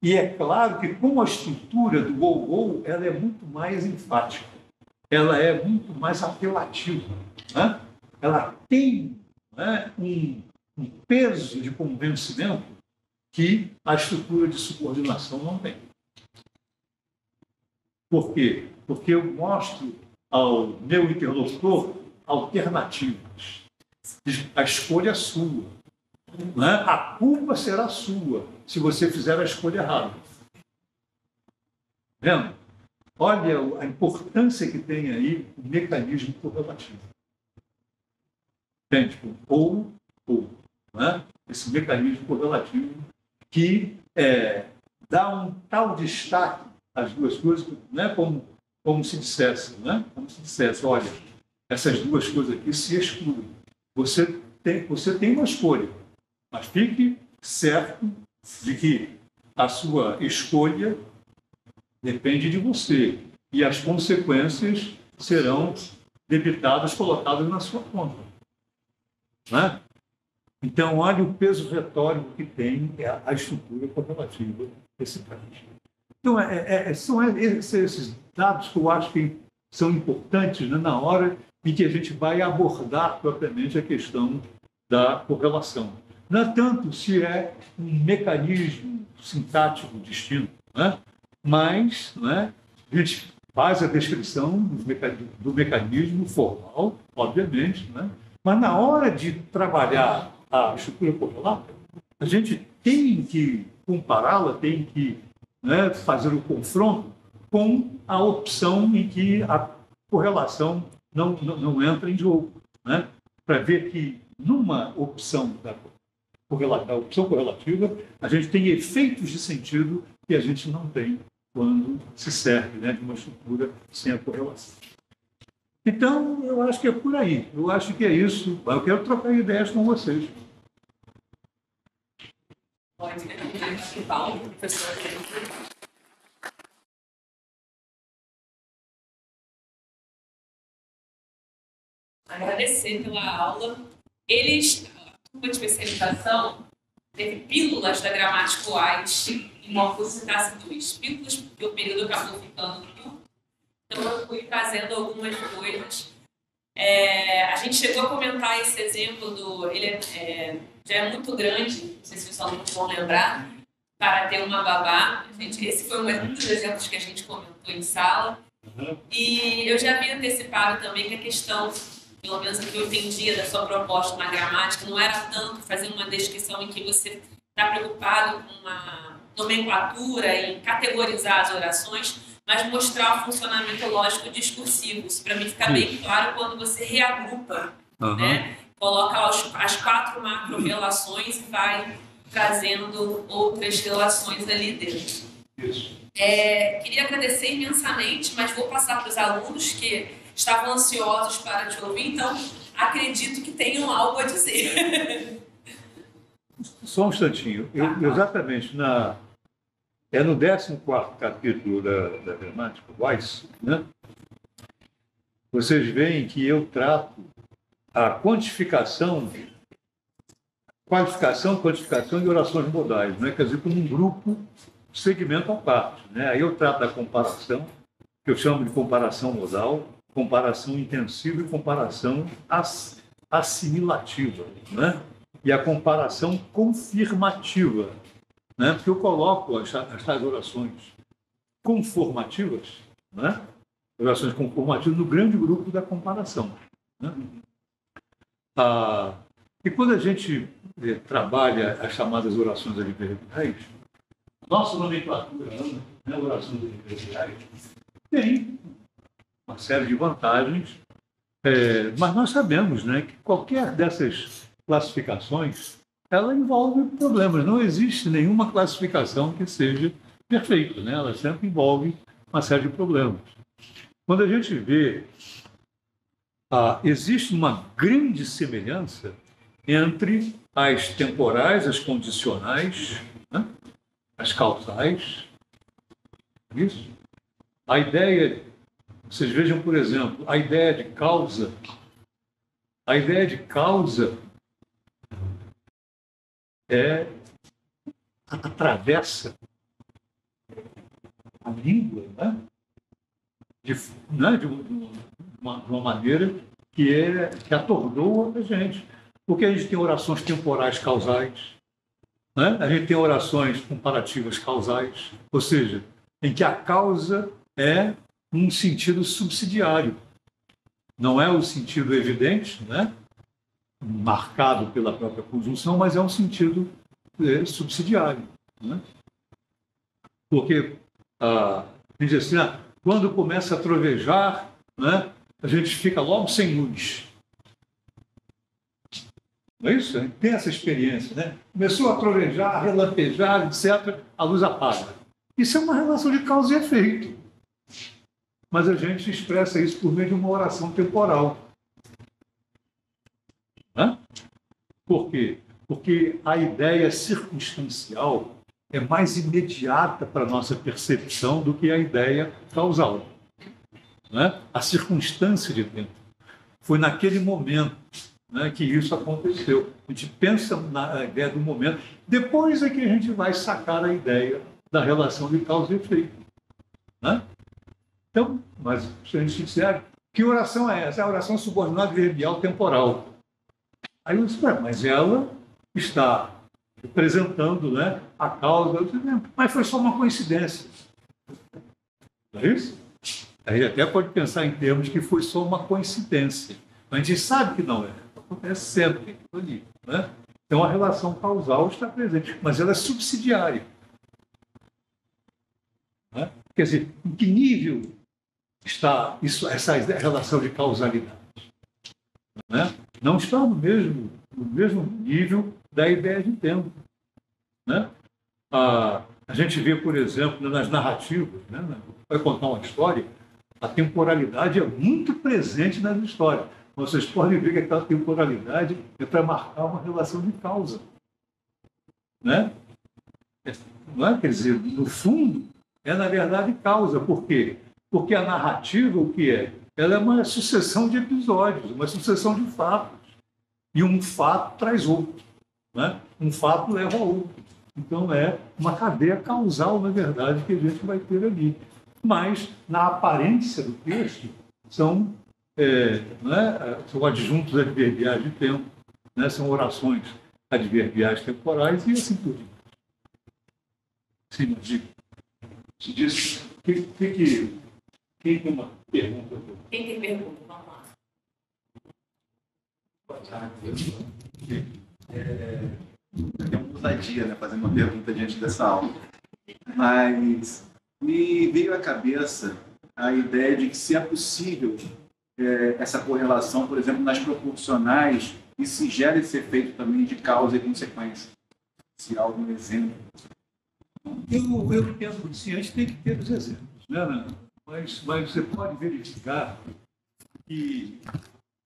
E é claro que com a estrutura do ou, ela é muito mais enfática, ela é muito mais apelativa, né? Ela tem, né, um peso de convencimento que a estrutura de subordinação não tem. Por quê? Porque eu mostro ao meu interlocutor alternativas. A escolha é sua. Né? A culpa será sua se você fizer a escolha errada. Vendo? Olha a importância que tem aí o mecanismo correlativo. Tem, tipo, ou, né? Esse mecanismo correlativo que dá um tal destaque às duas coisas, né? Como se dissesse, né? Como se dissesse, olha, essas duas coisas aqui se excluem. Você tem uma escolha, mas fique certo de que a sua escolha depende de você e as consequências serão debitadas, colocadas na sua conta. Né? Então, olha o peso retórico que tem a estrutura correlativa desse país. Então, são esses dados que eu acho que são importantes, né, na hora em que a gente vai abordar propriamente a questão da correlação. Não é tanto se é um mecanismo sintático distinto, né? Mas, né, a gente faz a descrição do mecanismo formal, obviamente, né? Mas na hora de trabalhar a estrutura correlata, a gente tem que compará-la, tem que, né, fazer o confronto com a opção em que a correlação não entra em jogo, né? Para ver que numa opção da opção correlativa, a gente tem efeitos de sentido que a gente não tem quando se serve, né, de uma estrutura sem a correlação. Então, eu acho que é por aí. Eu acho que é isso. Eu quero trocar ideias com vocês. Pode, Paulo, professor. Agradecer pela aula. Uma especialização, teve pílulas da gramática UAIS em Morfosintaxe 2. Pílulas, porque o período acabou ficando curto, então eu fui trazendo algumas coisas. A gente chegou a comentar esse exemplo ele já é muito grande, não sei se os alunos vão lembrar, para ter uma babá. Esse foi um dos exemplos que a gente comentou em sala. E eu já havia antecipado também que a questão, pelo menos o que eu entendia da sua proposta na gramática, não era tanto fazer uma descrição em que você está preocupado com uma nomenclatura, em categorizar as orações, mas mostrar o funcionamento lógico discursivo. Isso para mim fica bem claro quando você reagrupa, né? Coloca as 4 macro-relações e vai trazendo outras relações ali dentro. Isso. Queria agradecer imensamente, mas vou passar para os alunos que estavam ansiosos para te ouvir, então acredito que tenham algo a dizer. Só um instantinho. Exatamente, no 14º capítulo da gramática, Weiss, né? Vocês veem que eu trato a qualificação e orações modais, né? Quer dizer, como um grupo, segmento à parte, né? Aí eu trato da comparação, que eu chamo de comparação modal, comparação intensiva e comparação assimilativa, né? E a comparação confirmativa, né? Porque eu coloco as orações conformativas, né? Orações conformativas no grande grupo da comparação, né? E quando a gente trabalha as chamadas orações adverbiais, nossa nomenclatura, né, orações adverbiais, tem uma série de vantagens, mas nós sabemos, né, que qualquer dessas classificações, ela envolve problemas. Não existe nenhuma classificação que seja perfeita, né? Ela sempre envolve uma série de problemas. Quando a gente vê, existe uma grande semelhança entre as temporais, as condicionais, né? As causais. Isso. A ideia, vocês vejam, por exemplo, a ideia de causa. A ideia de causa atravessa a língua, né? De uma maneira que atordoa a gente. Porque a gente tem orações temporais causais, né? A gente tem orações comparativas causais, ou seja, em que a causa é um sentido subsidiário. Não é o sentido evidente, né? marcado pela própria conjunção, mas é um sentido subsidiário. Né? Porque, diz assim, quando começa a trovejar, né, a gente fica logo sem luz. Não é isso? A gente tem essa experiência. Né? Começou a trovejar, relampejar, etc., a luz apaga. Isso é uma relação de causa e efeito. Mas a gente expressa isso por meio de uma oração temporal. Né? Por quê? Porque a ideia circunstancial é mais imediata para a nossa percepção do que a ideia causal. Né? A circunstância de tempo. Foi naquele momento, né, que isso aconteceu. A gente pensa na ideia do momento, depois é que a gente vai sacar a ideia da relação de causa e efeito. Né? Então, mas se a gente disser, que oração é essa? É a oração subordinada adverbial temporal. Aí eu disse, mas ela está representando, né, a causa. Eu disse, mas foi só uma coincidência. Não é isso? Aí até pode pensar em termos que foi só uma coincidência. Mas a gente sabe que não é. Acontece sempre ali. Né? Então a relação causal está presente, mas ela é subsidiária. Né? Quer dizer, em que nível está essa relação de causalidade? Né? Não está no mesmo nível da ideia de tempo. Né? A gente vê, por exemplo, nas narrativas, né? Vai contar uma história, a temporalidade é muito presente nas histórias. Vocês podem ver que aquela temporalidade é para marcar uma relação de causa. Né? Não é? Quer dizer, no fundo, é na verdade causa. Por quê? Porque a narrativa, o que é? Ela é uma sucessão de episódios, uma sucessão de fatos. E um fato traz outro. Né? Um fato leva a outro. Então, é uma cadeia causal, na verdade, que a gente vai ter ali. Mas, na aparência do texto, são adjuntos adverbiais de tempo, né? São orações adverbiais temporais e assim por diante. Sim, mas diga. Se diz, quem tem uma pergunta? Quem tem pergunta? Vamos lá. É uma ousadia, né, fazer uma pergunta diante dessa aula. Mas me veio à cabeça a ideia de que se é possível essa correlação, por exemplo, nas proporcionais, e se gera esse efeito também de causa e consequência. Se há algum exemplo. Eu entendo que sim, a gente tem que ter os exemplos, né? Mas você pode verificar que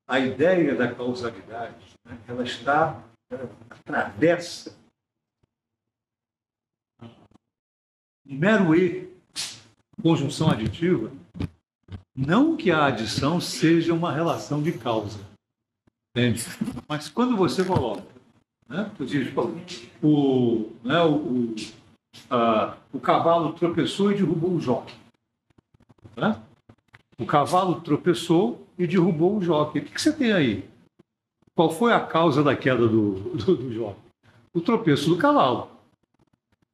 a ideia da causalidade, né, ela atravessa um mero E, conjunção aditiva, não que a adição seja uma relação de causa, entende? Mas quando você coloca, né, o cavalo tropeçou e derrubou o jockey. Né? O cavalo tropeçou e derrubou o jockey. O que você tem aí? Qual foi a causa da queda do jockey? O tropeço do cavalo.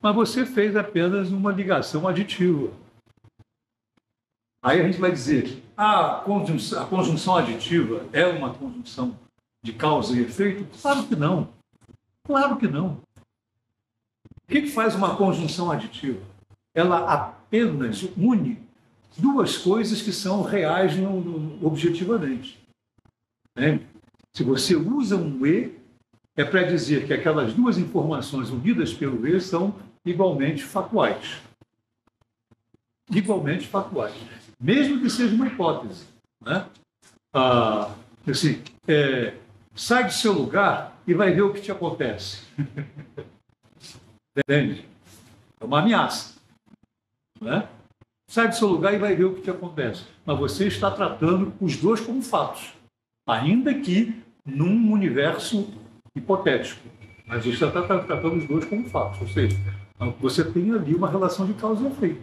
Mas você fez apenas uma ligação aditiva. Aí a gente vai dizer, a conjunção aditiva é uma conjunção de causa e efeito? Claro que não. Claro que não. O que faz uma conjunção aditiva? Ela apenas une duas coisas que são reais objetivamente. Né? Se você usa um E, é para dizer que aquelas duas informações unidas pelo E são igualmente factuais. Igualmente factuais. Mesmo que seja uma hipótese. Né? Assim, sai do seu lugar e vai ver o que te acontece. Entende? É uma ameaça. Né? Sai do seu lugar e vai ver o que te acontece. Mas você está tratando os dois como fatos. Ainda que num universo hipotético. Mas você está tratando os dois como fatos. Ou seja, você tem ali uma relação de causa e efeito.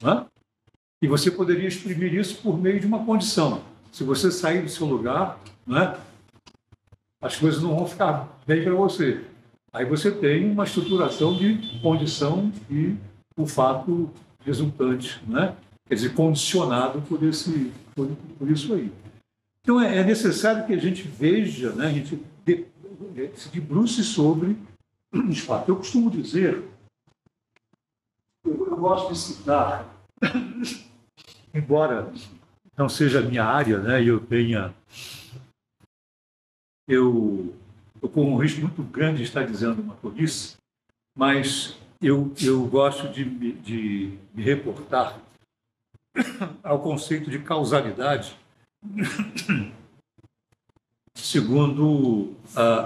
Né? E você poderia exprimir isso por meio de uma condição. Se você sair do seu lugar, né, as coisas não vão ficar bem para você. Aí você tem uma estruturação de condição e o fato resultante, né? Quer dizer, condicionado por isso aí. Então, é necessário que a gente veja, né, a gente se debruce sobre os fatos. Eu costumo dizer, eu gosto de citar, embora não seja a minha área, né, eu corro um risco muito grande de estar dizendo uma tolice, mas eu gosto de me reportar ao conceito de causalidade segundo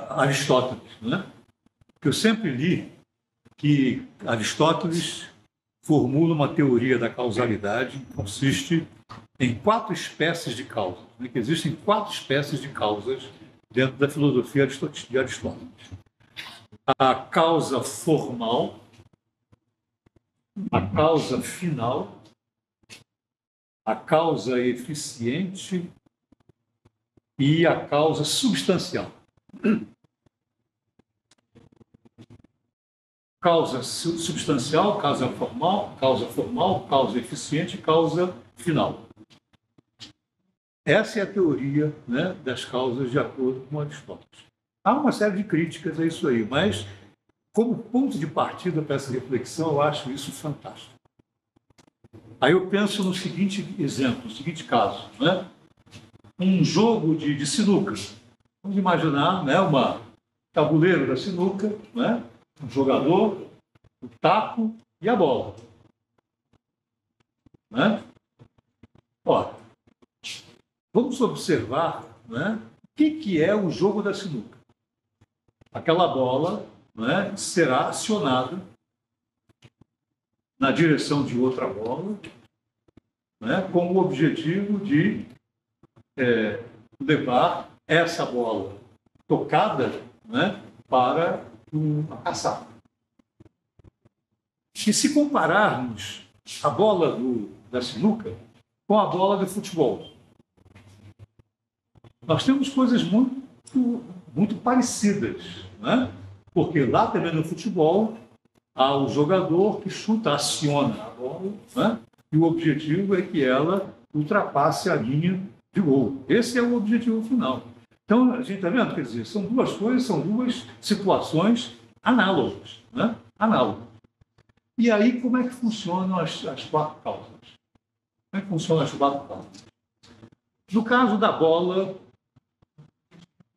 Aristóteles, né? Que eu sempre li que Aristóteles formula uma teoria da causalidade que consiste em 4 espécies de causas, né? Que existem 4 espécies de causas dentro da filosofia de Aristóteles. A causa formal, a causa final, a causa eficiente e a causa substancial. Causa substancial, causa formal, causa eficiente e causa final. Essa é a teoria, né, das causas de acordo com Aristóteles. Há uma série de críticas a isso aí, mas como ponto de partida para essa reflexão, eu acho isso fantástico. Aí eu penso no seguinte exemplo, no seguinte caso, né? Um jogo de sinuca. Vamos imaginar, né, tabuleiro da sinuca, né? Um jogador, o taco e a bola. Né? Ó, vamos observar, né, o que é o jogo da sinuca. Aquela bola, né, será acionada na direção de outra bola, né, com o objetivo de levar essa bola tocada, né, para a caçada. E se compararmos a bola da sinuca com a bola de futebol, nós temos coisas muito parecidas, né? Porque lá também no futebol há o jogador que chuta, aciona a bola, né? E o objetivo é que ela ultrapasse a linha de gol. Esse é o objetivo final. Então, a gente está vendo, quer dizer, são duas coisas, são duas situações análogas, né? Análogas. E aí, como é que funcionam as 4 causas? Como é que funcionam as 4 causas? No caso da bola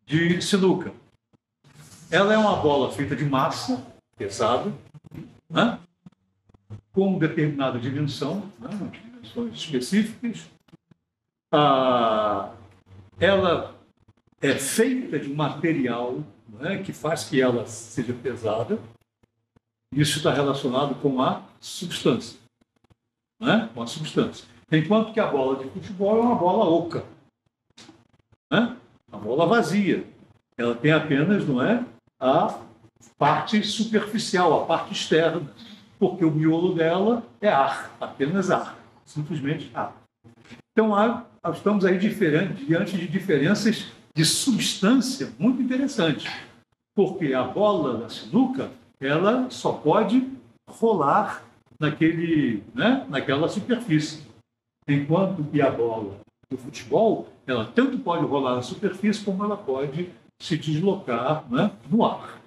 de sinuca, ela é uma bola feita de massa, pesada, né? Com determinada dimensão, né? Dimensões específicas. Ela é feita de um material, né, que faz que ela seja pesada. Isso está relacionado com a substância, né? Com a substância. Enquanto que a bola de futebol é uma bola oca, né? Uma bola vazia. Ela tem apenas, não é, a parte superficial, a parte externa, porque o miolo dela é ar, apenas ar, simplesmente ar. Então, estamos aí diante de diferenças de substância muito interessantes, porque a bola da sinuca, ela só pode rolar naquela superfície, enquanto que a bola do futebol, ela tanto pode rolar na superfície como ela pode se deslocar, né, no ar.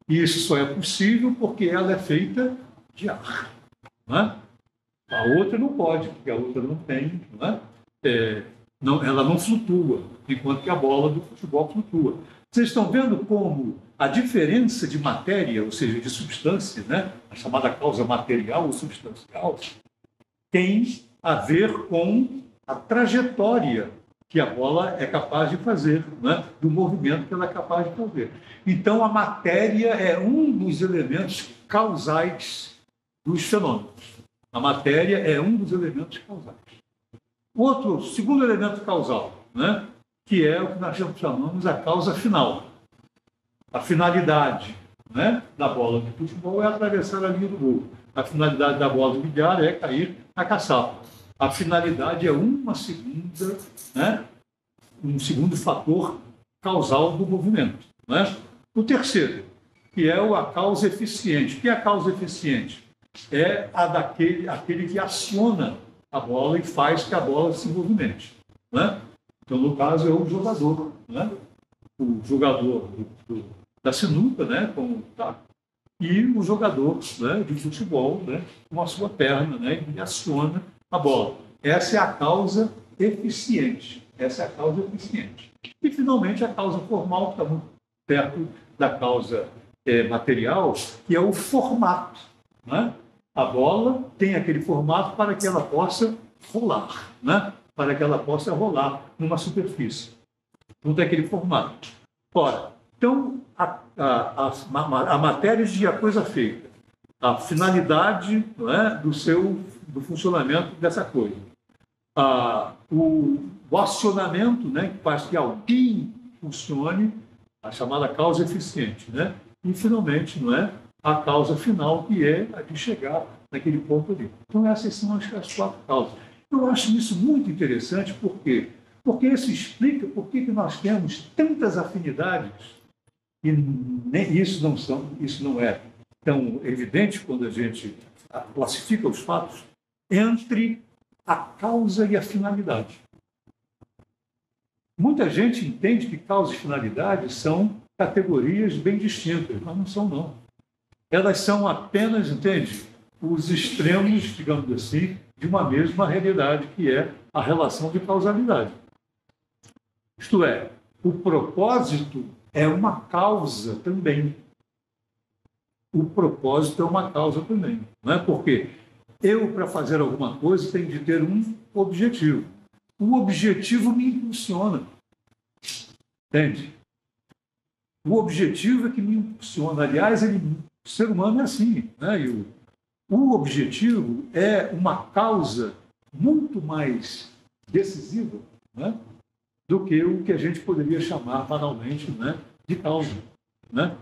E isso só é possível porque ela é feita de ar, né? A outra não pode, porque a outra não tem, né? Ela não flutua, enquanto que a bola do futebol flutua. Vocês estão vendo como a diferença de matéria, ou seja, de substância, né, a chamada causa material ou substancial, tem a ver com a trajetória que a bola é capaz de fazer, né, do movimento que ela é capaz de fazer. Então, a matéria é um dos elementos causais dos fenômenos. A matéria é um dos elementos causais. Outro, segundo elemento causal, né, que é o que nós chamamos a causa final. A finalidade, né, da bola de futebol é atravessar a linha do gol. A finalidade da bola de bilhar é cair na caçapa. A finalidade é um segundo fator causal do movimento, né? O terceiro, que é a causa eficiente. O que é a causa eficiente? É aquele que aciona a bola e faz que a bola se movimente, né? Então, no caso, é o jogador, né? O jogador da sinuca, né? Como tá, e o jogador, né, de futebol, né, com a sua perna, né, e aciona a bola. Essa é a causa eficiente. Essa é a causa eficiente. E, finalmente, a causa formal, que está muito perto da causa material, que é o formato, né? A bola tem aquele formato para que ela possa rolar, né? Para que ela possa rolar numa superfície. Não tem aquele formato. Ora, então, a matéria de a coisa feita, a finalidade, não é, do funcionamento dessa coisa, o acionamento, né, que faz que alguém funcione, a chamada causa eficiente, né? E, finalmente, não é, a causa final, que é a de chegar naquele ponto ali. Então, essas são as 4 causas. Eu acho isso muito interessante, por quê? Porque isso explica por que nós temos tantas afinidades, e isso não é tão evidente quando a gente classifica os fatos, entre a causa e a finalidade. Muita gente entende que causa e finalidade são categorias bem distintas, mas não são, não. Elas são apenas, entende, os extremos, digamos assim, de uma mesma realidade, que é a relação de causalidade. Isto é, o propósito é uma causa também. O propósito é uma causa também. Não é porque eu, para fazer alguma coisa, tenho de ter um objetivo. O objetivo me impulsiona. Entende? O objetivo é que me impulsiona. Aliás, o ser humano é assim, né? E o objetivo é uma causa muito mais decisiva, né, do que o que a gente poderia chamar banalmente, né, de causa. Né?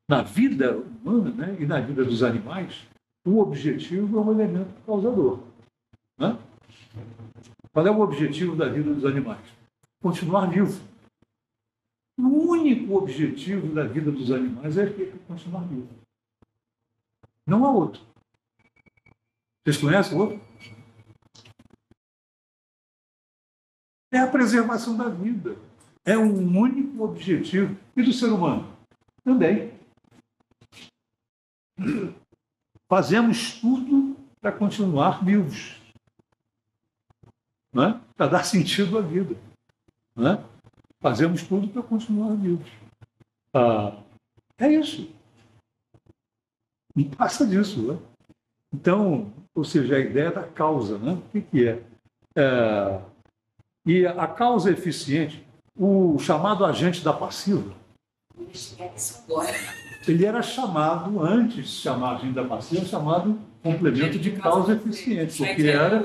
Na vida humana, né, e na vida dos animais, o objetivo é um elemento causador. Né? Qual é o objetivo da vida dos animais? Continuar vivo. O único objetivo da vida dos animais é continuar vivo. Não há outro. Vocês conhecem o outro? É a preservação da vida. É um único objetivo. E do ser humano? Também. Fazemos tudo para continuar vivos. Né? Para dar sentido à vida. Né? Fazemos tudo para continuar vivos. É isso. Não passa disso. Né? Então, ou seja, a ideia da causa. Né? O que é? E a causa eficiente, o chamado agente da passiva, ele era chamado, antes de chamar agente da passiva, chamado complemento de causa eficiente, porque era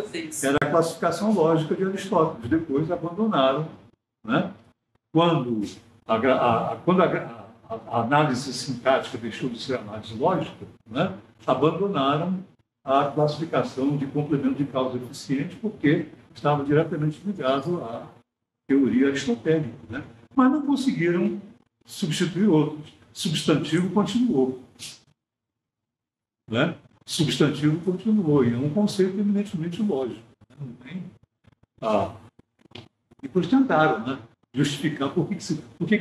a classificação lógica de Aristóteles. Depois abandonaram, né? Quando a análise sintática deixou de ser análise lógica, né? Abandonaram a classificação de complemento de causa eficiente, porque estava diretamente ligado à teoria aristotélica, né? Mas não conseguiram substituir outros. Substantivo continuou. Né? Substantivo continuou, e é um conceito eminentemente lógico. Né? Não tem... Depois tentaram, né, justificar por que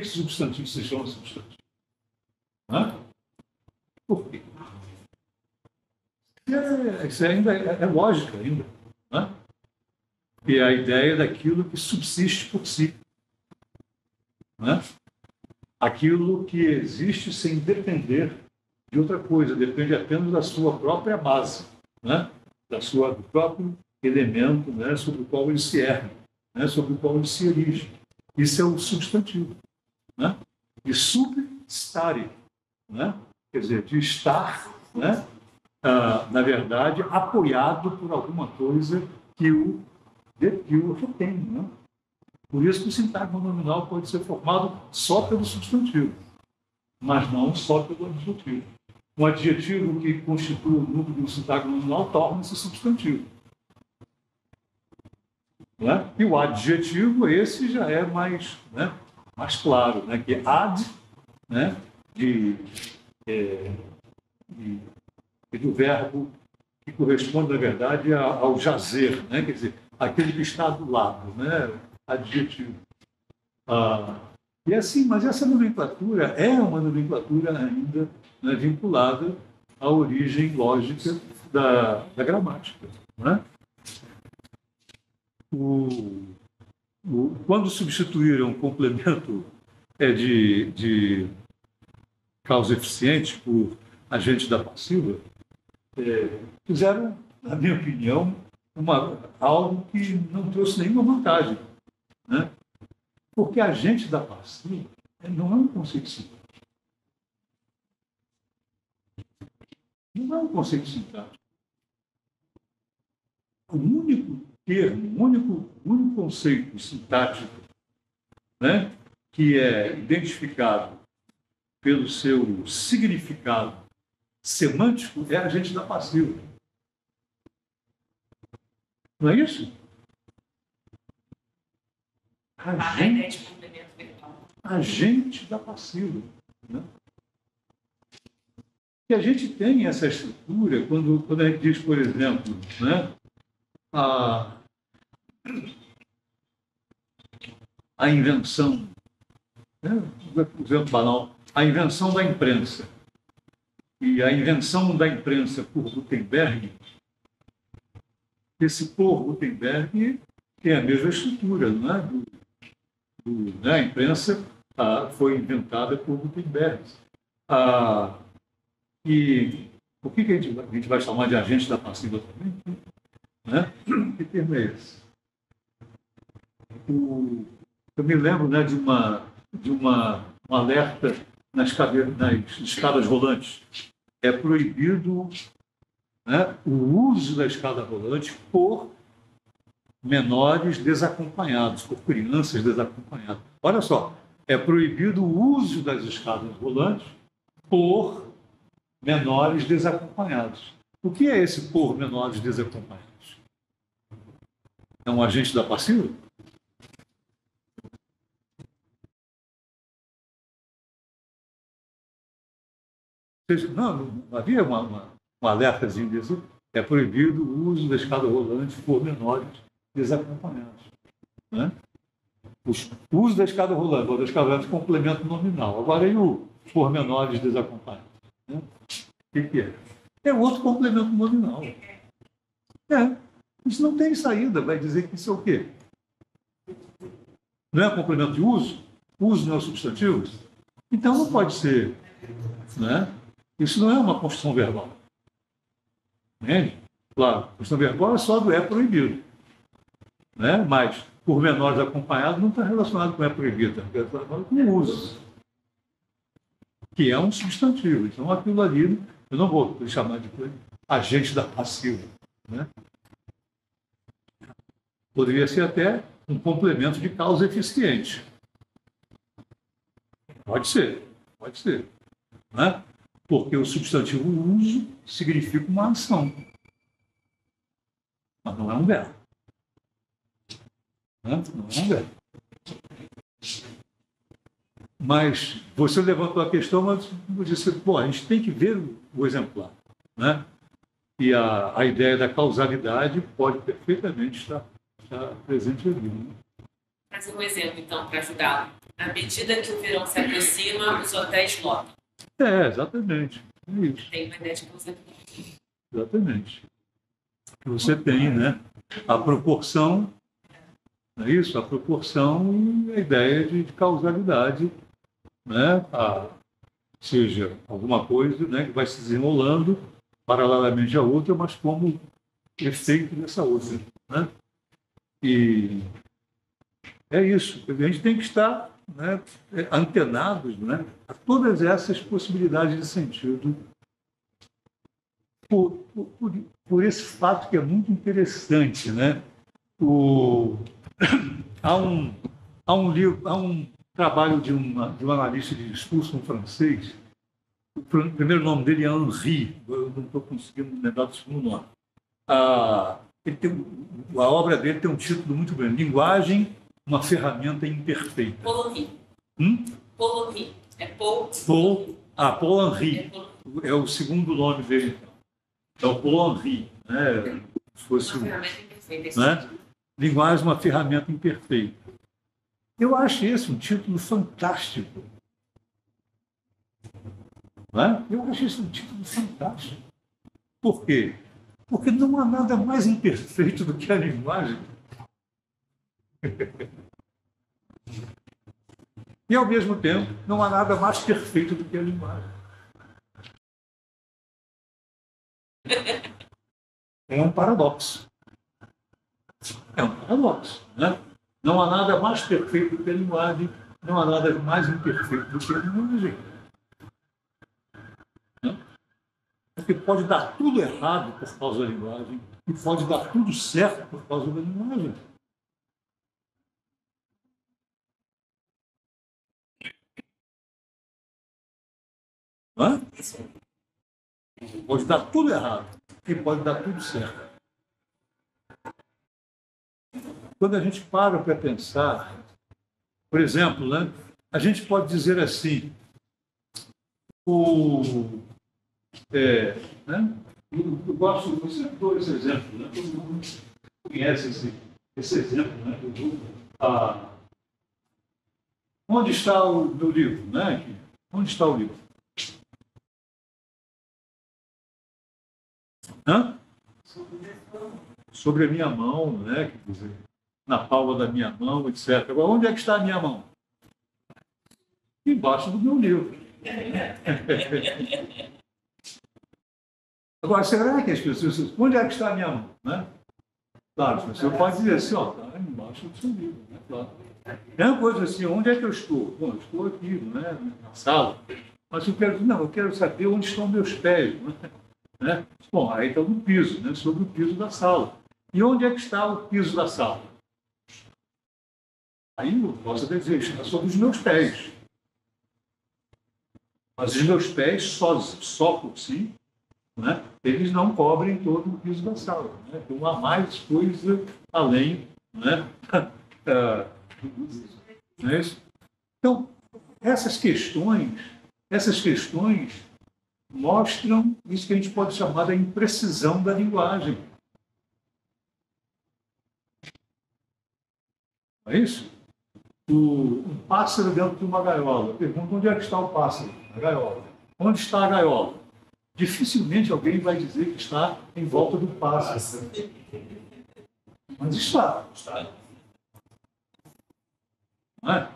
substantivo se chama substantivo. Né? Por quê? Isso ainda é lógica ainda. Né? Que é a ideia daquilo que subsiste por si. Né? Aquilo que existe sem depender de outra coisa, depende apenas da sua própria base, né? Do próprio elemento, né? Sobre o qual ele se ergue, né? Sobre o qual ele se erige. Isso é o substantivo. Né? De substare, né? Quer dizer, de estar, né? Na verdade, apoiado por alguma coisa que o retém. Né? Por isso que o sintagma nominal pode ser formado só pelo substantivo, mas não só pelo adjetivo. Um adjetivo que constitui o núcleo do sintagma nominal torna-se substantivo. Né? E o adjetivo, esse já é mais claro, né? Que é ad, né? Do verbo que corresponde, na verdade, ao jazer, né? Quer dizer, aquele que está do lado, né? Adjetivo. E assim, mas essa nomenclatura é uma nomenclatura ainda, né, vinculada à origem lógica da gramática. Né? Quando substituíram o complemento de causa eficiente por agente da passiva, fizeram, na minha opinião, algo que não trouxe nenhuma vantagem. Né? Porque agente da passiva não é um conceito sintático. Não é um conceito sintático. O único termo, o único conceito sintático, né, que é identificado pelo seu significado semântico é agente da passiva. Não é isso? Agente da passiva. Né? E a gente tem essa estrutura quando a gente diz, por exemplo, né, a invenção, né, por exemplo, banal, a invenção da imprensa. E a invenção da imprensa por Gutenberg, esse por Gutenberg tem a mesma estrutura, não é? A imprensa foi inventada por Gutenberg. E o que a gente vai chamar de agente da passiva também? Né? Que termo é esse? Eu me lembro, né, de um alerta nas escadas rolantes. É proibido, né, o uso da escada rolante por menores desacompanhados, por crianças desacompanhadas. Olha só, é proibido o uso das escadas rolantes por menores desacompanhados. O que é esse por menores desacompanhados? É um agente da passiva? Não havia um alertazinho disso. É proibido o uso da escada rolante por menores desacompanhados. Né? O uso da escada rolante, ou da escada rolante, complemento nominal. Agora, e o por menores desacompanhados? Né? O que é? É outro complemento nominal. Isso não tem saída. Vai dizer que isso é o quê? Não é complemento de uso? Uso não é substantivo? Então, não pode ser. Né? Isso não é uma construção verbal. Entende? Claro, a construção verbal é só do é proibido. Né? Mas, por menores acompanhados, não está relacionado com é proibido, está relacionado com o uso, que é um substantivo. Então, aquilo ali, eu não vou chamar de agente da passiva. Né? Poderia ser até um complemento de causa eficiente. Pode ser. Né? Porque o substantivo uso significa uma ação. Mas não é um verbo. Não é um verbo. Mas você levantou a questão, mas eu disse, a gente tem que ver o exemplar. Né? E a ideia da causalidade pode perfeitamente estar presente ali. Né? Fazer um exemplo, então, para ajudá-lo. À medida que o verão se aproxima, os hotéis lotam. Exatamente. É isso. Tem uma ideia de causalidade. Exatamente. Você tem, né, a proporção, não é isso? A proporção e a ideia de causalidade, né? Seja alguma coisa, né, que vai se desenrolando paralelamente à outra, mas como efeito dessa outra. Né? E é isso. A gente tem que estar, né, antenados, né, a todas essas possibilidades de sentido por esse fato que é muito interessante. Né? Há um trabalho de um analista de discurso, um francês. O primeiro nome dele é Henri, eu não estou conseguindo lembrar do segundo nome. A obra dele tem um título muito grande: Linguagem, uma ferramenta imperfeita. Paul Henri. Paul Henri. É Paul. Paul Henri. É o segundo nome dele. Então, Paul Henri. Né? Se fosse uma ferramenta imperfeita. Né? Linguagem, uma ferramenta imperfeita. Eu acho esse um título fantástico. Não é? Eu acho esse um título fantástico. Por quê? Porque não há nada mais imperfeito do que a linguagem. E, ao mesmo tempo, não há nada mais perfeito do que a linguagem. É um paradoxo. É um paradoxo, né? Não há nada mais perfeito do que a linguagem, não há nada mais imperfeito do que a linguagem. Porque pode dar tudo errado por causa da linguagem e pode dar tudo certo por causa da linguagem. Não é? Pode dar tudo errado e pode dar tudo certo. Quando a gente para pensar, por exemplo, né, a gente pode dizer assim, né, eu gosto, você dou esse exemplo, né, todo mundo conhece esse exemplo, né, onde está o meu livro, né? Aqui. Onde está o livro? Hã? Sobre a minha mão, né? Quer dizer, na palma da minha mão, etc. Agora, onde é que está a minha mão? Embaixo do meu livro. Agora, será que as pessoas... Onde é que está a minha mão? Né? Claro, a pessoa pode dizer assim, ó, está embaixo do seu livro. Né? Claro. É uma coisa assim, onde é que eu estou? Bom, eu estou aqui, né? Na sala. Mas eu quero saber onde estão meus pés. Né? Bom, aí está no piso, né? Sobre o piso da sala. E onde é que está o piso da sala? Aí eu posso dizer, está sobre os meus pés. Mas os meus pés, só por si, né? Eles não cobrem todo o piso da sala. Né? Então há mais coisa além, né? Não é isso? Então, essas questões mostram isso que a gente pode chamar da imprecisão da linguagem. Não é isso? Um pássaro dentro de uma gaiola. Pergunta onde é que está o pássaro? Na gaiola. Onde está a gaiola? Dificilmente alguém vai dizer que está em volta do pássaro. Mas está. Não é?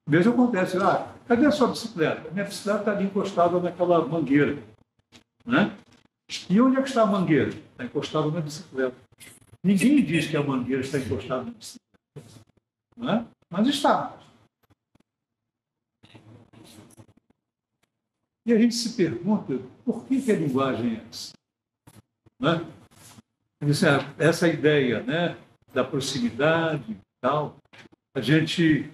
Mesmo acontece, cadê a sua bicicleta? Minha bicicleta está ali encostada naquela mangueira. Né? E onde é que está a mangueira? Está encostada na bicicleta. Ninguém diz que a mangueira está encostada na bicicleta. Não é? Mas está. E a gente se pergunta por que a linguagem é essa? Né? Essa ideia, né, da proximidade e tal, a gente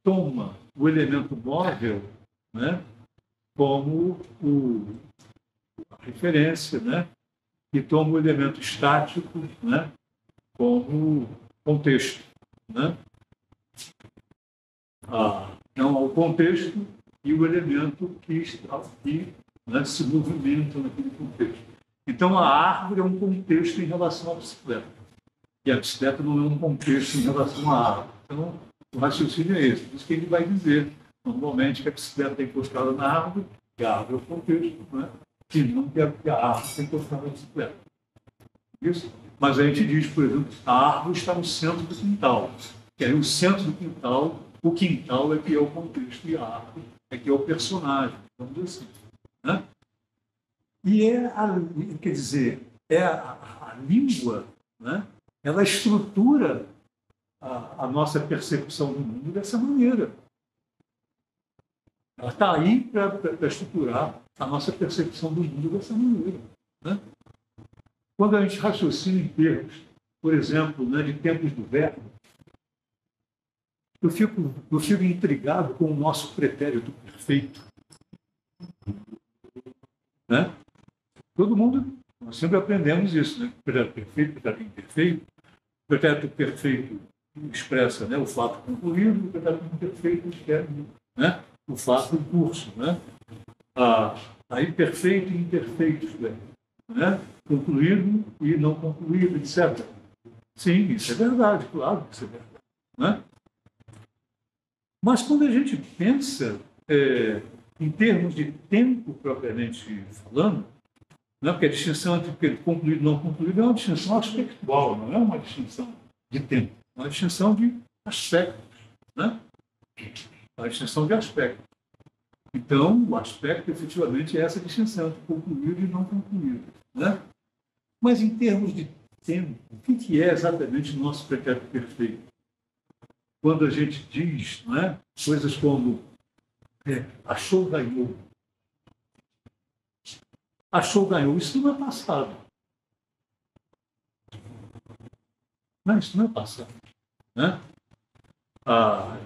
toma o elemento móvel, né, como a referência, né, e toma o elemento estático, né, como contexto. Né? Não, o contexto e o elemento que né, se movimenta naquele contexto. Então, a árvore é um contexto em relação à bicicleta. E a bicicleta não é um contexto em relação à árvore. Então, o raciocínio é esse. Por isso que ele vai dizer, normalmente, que a bicicleta está encostada na árvore, que a árvore é o contexto, né? E não que a árvore está encostada na bicicleta. Isso? Mas a gente diz, por exemplo, a árvore está no centro do quintal. E aí o centro do quintal, o quintal é que é o contexto e a árvore é que é o personagem, vamos dizer assim. Né? E quer dizer, a língua, né? Ela estrutura a nossa percepção do mundo dessa maneira. Ela está aí para estruturar a nossa percepção do mundo dessa maneira. Né? Quando a gente raciocina em termos, por exemplo, né, de tempos do verbo, eu fico intrigado com o nosso pretérito perfeito. Né? Todo mundo, nós sempre aprendemos isso, né? Pretérito perfeito, pretérito imperfeito. O pretérito perfeito expressa, né, o fato concluído, o pretérito imperfeito expressa, né, o fato em curso. Né? Aí perfeito e imperfeito, né? Concluído e não concluído, etc. Sim, isso é verdade, claro que isso é verdade. Né? Mas quando a gente pensa em termos de tempo propriamente falando, né, porque a distinção entre concluído e não concluído é uma distinção aspectual, não é uma distinção de tempo, é uma distinção de aspectos, né? É uma distinção de aspectos. Então, o aspecto, efetivamente, é essa distinção entre concluído e não concluído, né? Mas, em termos de tempo, o que é exatamente o nosso pretérito perfeito? Quando a gente diz, não é, coisas como achou, ganhou. Achou, ganhou. Isso não é passado. Não, isso não é passado. Né?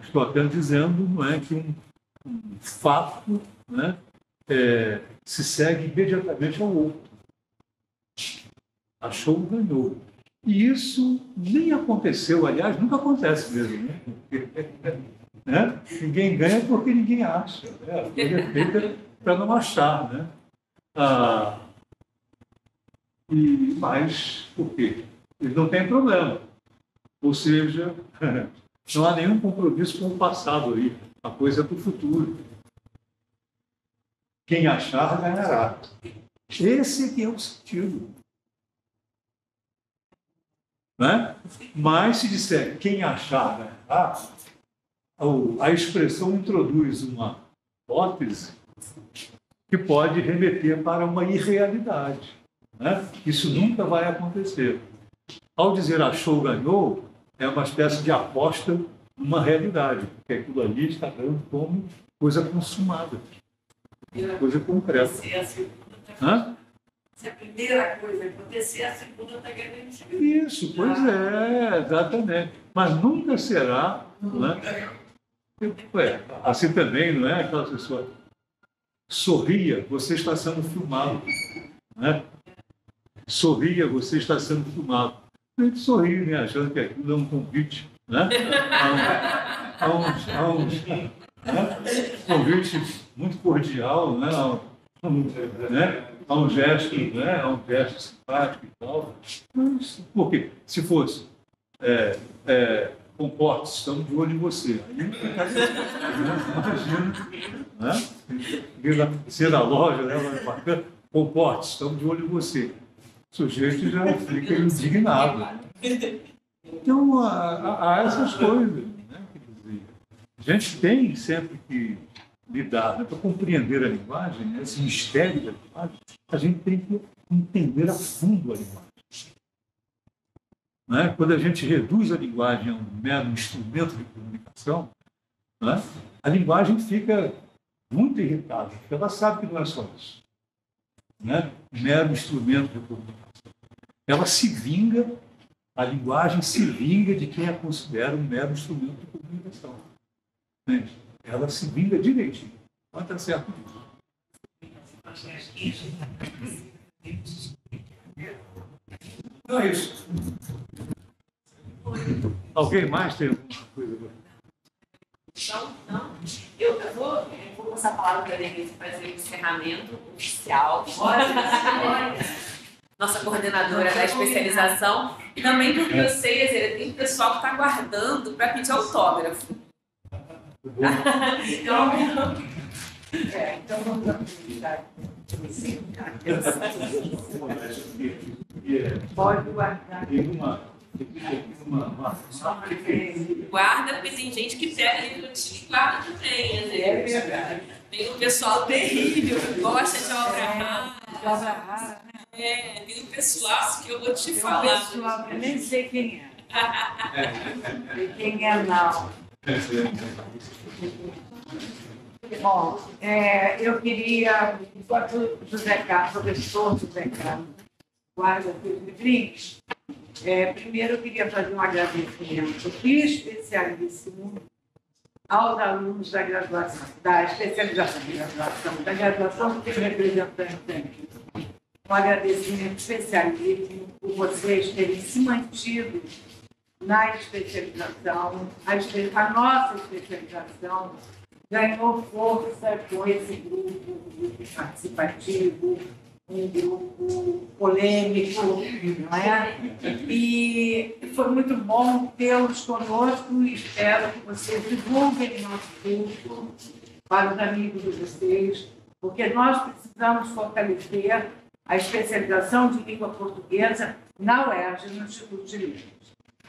Estou apenas dizendo, não é, que um fato, né, se segue imediatamente ao outro. Achou, ganhou. E isso nem aconteceu, aliás, nunca acontece mesmo. Né? Ninguém ganha porque ninguém acha. Né? A coisa é feita para não achar. Né? Mas por quê? Ele não tem problema. Ou seja, não há nenhum compromisso com o passado aí. A coisa é para o futuro. Quem achar, ganhará. Esse que é o sentido. Né? Mas se disser quem achar, ganhará, a expressão introduz uma hipótese que pode remeter para uma irrealidade. Né? Isso nunca vai acontecer. Ao dizer achou, ganhou, é uma espécie de aposta numa realidade, porque aquilo ali está dando como coisa consumada, coisa concreta. Se a primeira coisa acontecer, a segunda está querendo chegar. Isso, pois é, exatamente. Mas nunca será, né? Assim também, não é aquela pessoa sorria, você está sendo filmado, né? Sorria, você está sendo filmado. A gente sorri, né? Achando que aquilo é um convite, né? Convite muito cordial, né? A um gesto, né? A um gesto simpático e tal. Mas, por quê? Se fosse comporte-se, estamos de olho em você. Aí, imagina, né? Ser da loja, né? Comporte-se, estamos de olho em você. O sujeito já fica indignado. Então, há essas coisas. Né? Quer dizer, a gente tem sempre que lidar, né? Para compreender a linguagem, né? Esse mistério da linguagem, a gente tem que entender a fundo a linguagem. Né? Quando a gente reduz a linguagem a um mero instrumento de comunicação, né? A linguagem fica muito irritada, porque ela sabe que não é só isso. Né? Mero instrumento de comunicação. Ela se vinga, a linguagem se vinga de quem a considera um mero instrumento de comunicação. Né? Ela se vinga direitinho. Não está certo disso. Então é isso. Alguém mais tem alguma coisa? Não. Eu vou passar a palavra para a Denise fazer o encerramento oficial. Nossa coordenadora da especialização. E também porque eu sei, tem pessoal que está aguardando para pedir autógrafo. Então vamos dar oportunidade. Pode guardar. Guarda, porque tem gente que pega livro antigo e guarda também. Né? É verdade. Tem um pessoal terrível que gosta de obra rara. Tem um pessoal que eu vou te falar. Pessoal, eu nem sei quem é. Sei quem é, não. Bom, eu queria, enquanto o José Carlos, o professor José Carlos, guarda seus livrinhos, primeiro eu queria fazer um agradecimento especialíssimo aos alunos da graduação, da especialização de graduação, da graduação que representante aqui. Um agradecimento especialíssimo por vocês terem se mantido na especialização. A nossa especialização ganhou força com esse grupo participativo, um grupo polêmico, não é? E foi muito bom tê-los conosco e espero que vocês divulguem nosso curso para os amigos de vocês, porque nós precisamos fortalecer a especialização de língua portuguesa na UERJ, no Instituto de Letras.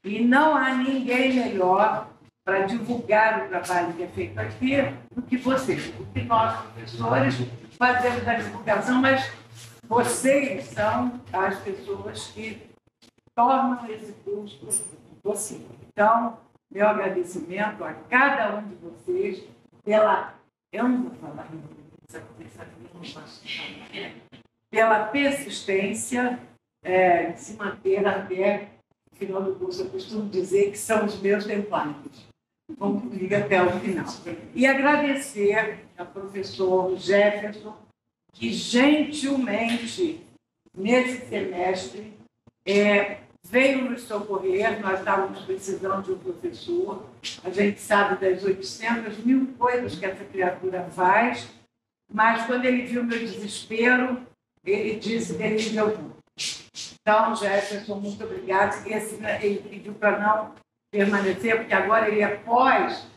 E não há ninguém melhor para divulgar o trabalho que é feito aqui do que vocês. Porque nós, professores, fazemos a divulgação, mas vocês são as pessoas que tornam esse curso possível. Então, meu agradecimento a cada um de vocês pela... Eu não vou falar pela persistência de se manter até o final do curso. Eu costumo dizer que são os meus templários. Vamos comigo até o final. E agradecer ao professor Jefferson, que gentilmente, nesse semestre, veio nos socorrer. Nós estávamos precisando de um professor. A gente sabe das 800 mil coisas que essa criatura faz, mas quando ele viu meu desespero, ele disse que ele deu tudo. Então, Jefferson, muito obrigado. Ele pediu para não permanecer, porque agora ele é pós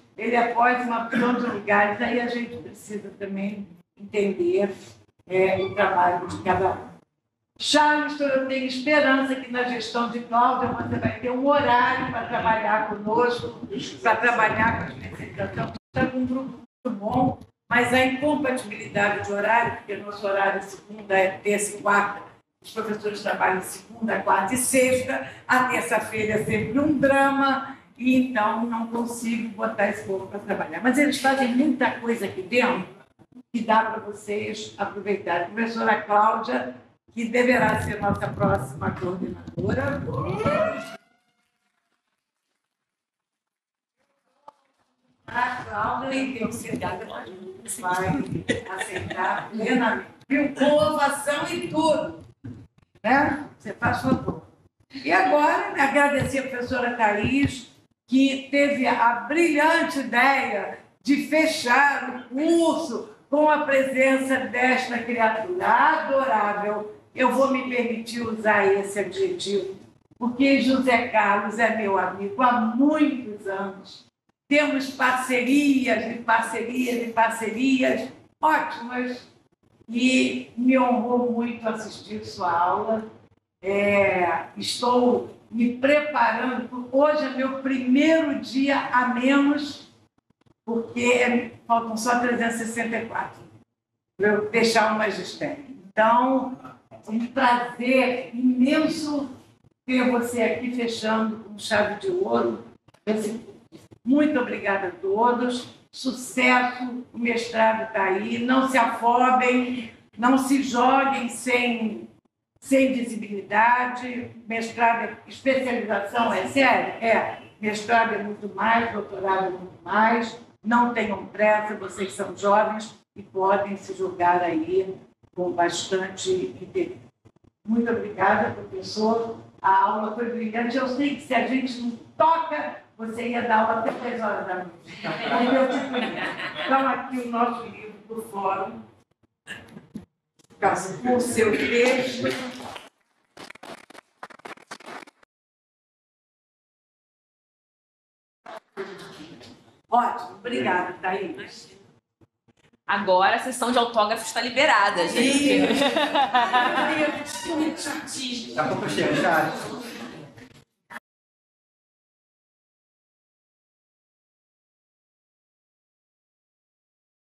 uma opção de lugares. Aí a gente precisa também entender o trabalho de cada um. Charles, eu tenho esperança que na gestão de Cláudia você vai ter um horário para trabalhar conosco, para trabalhar com a especialização. Está com um grupo muito bom, mas a incompatibilidade de horário, porque nosso horário segunda é terça e quarta, os professores trabalham segunda, quarta e sexta, a terça-feira é sempre um drama, e então não consigo botar esse povo para trabalhar. Mas eles fazem muita coisa aqui dentro que dá para vocês aproveitarem. A professora Cláudia, que deverá ser nossa próxima coordenadora. A Cláudia tem que ser dada para a gente, vai aceitar plenamente. Com ovação e tudo. Né? Você faz favor. E agora, agradecer a professora Thaís, que teve a brilhante ideia de fechar o curso com a presença desta criatura adorável. Eu vou me permitir usar esse adjetivo, porque José Carlos é meu amigo há muitos anos. Temos parcerias e parcerias e parcerias ótimas, e me honrou muito assistir sua aula. Estou me preparando, hoje é meu primeiro dia a menos, porque faltam só 364 para eu deixar o magistério. Então, é um prazer imenso ter você aqui fechando com chave de ouro. Muito obrigada a todos. Sucesso, o mestrado está aí. Não se afobem, não se joguem sem visibilidade. Mestrado, especialização é sério? Mestrado é muito mais, doutorado é muito mais. Não tenham pressa, vocês são jovens e podem se jogar aí com bastante interesse. Muito obrigada, professor. A aula foi brilhante. Eu sei que se a gente não toca, você ia dar aula até 10 horas da noite. Então, aqui o nosso livro do fórum, com o seu texto. Ótimo, obrigada, Thaís. Agora a sessão de autógrafos está liberada, gente. Daqui a pouco chega, Charles.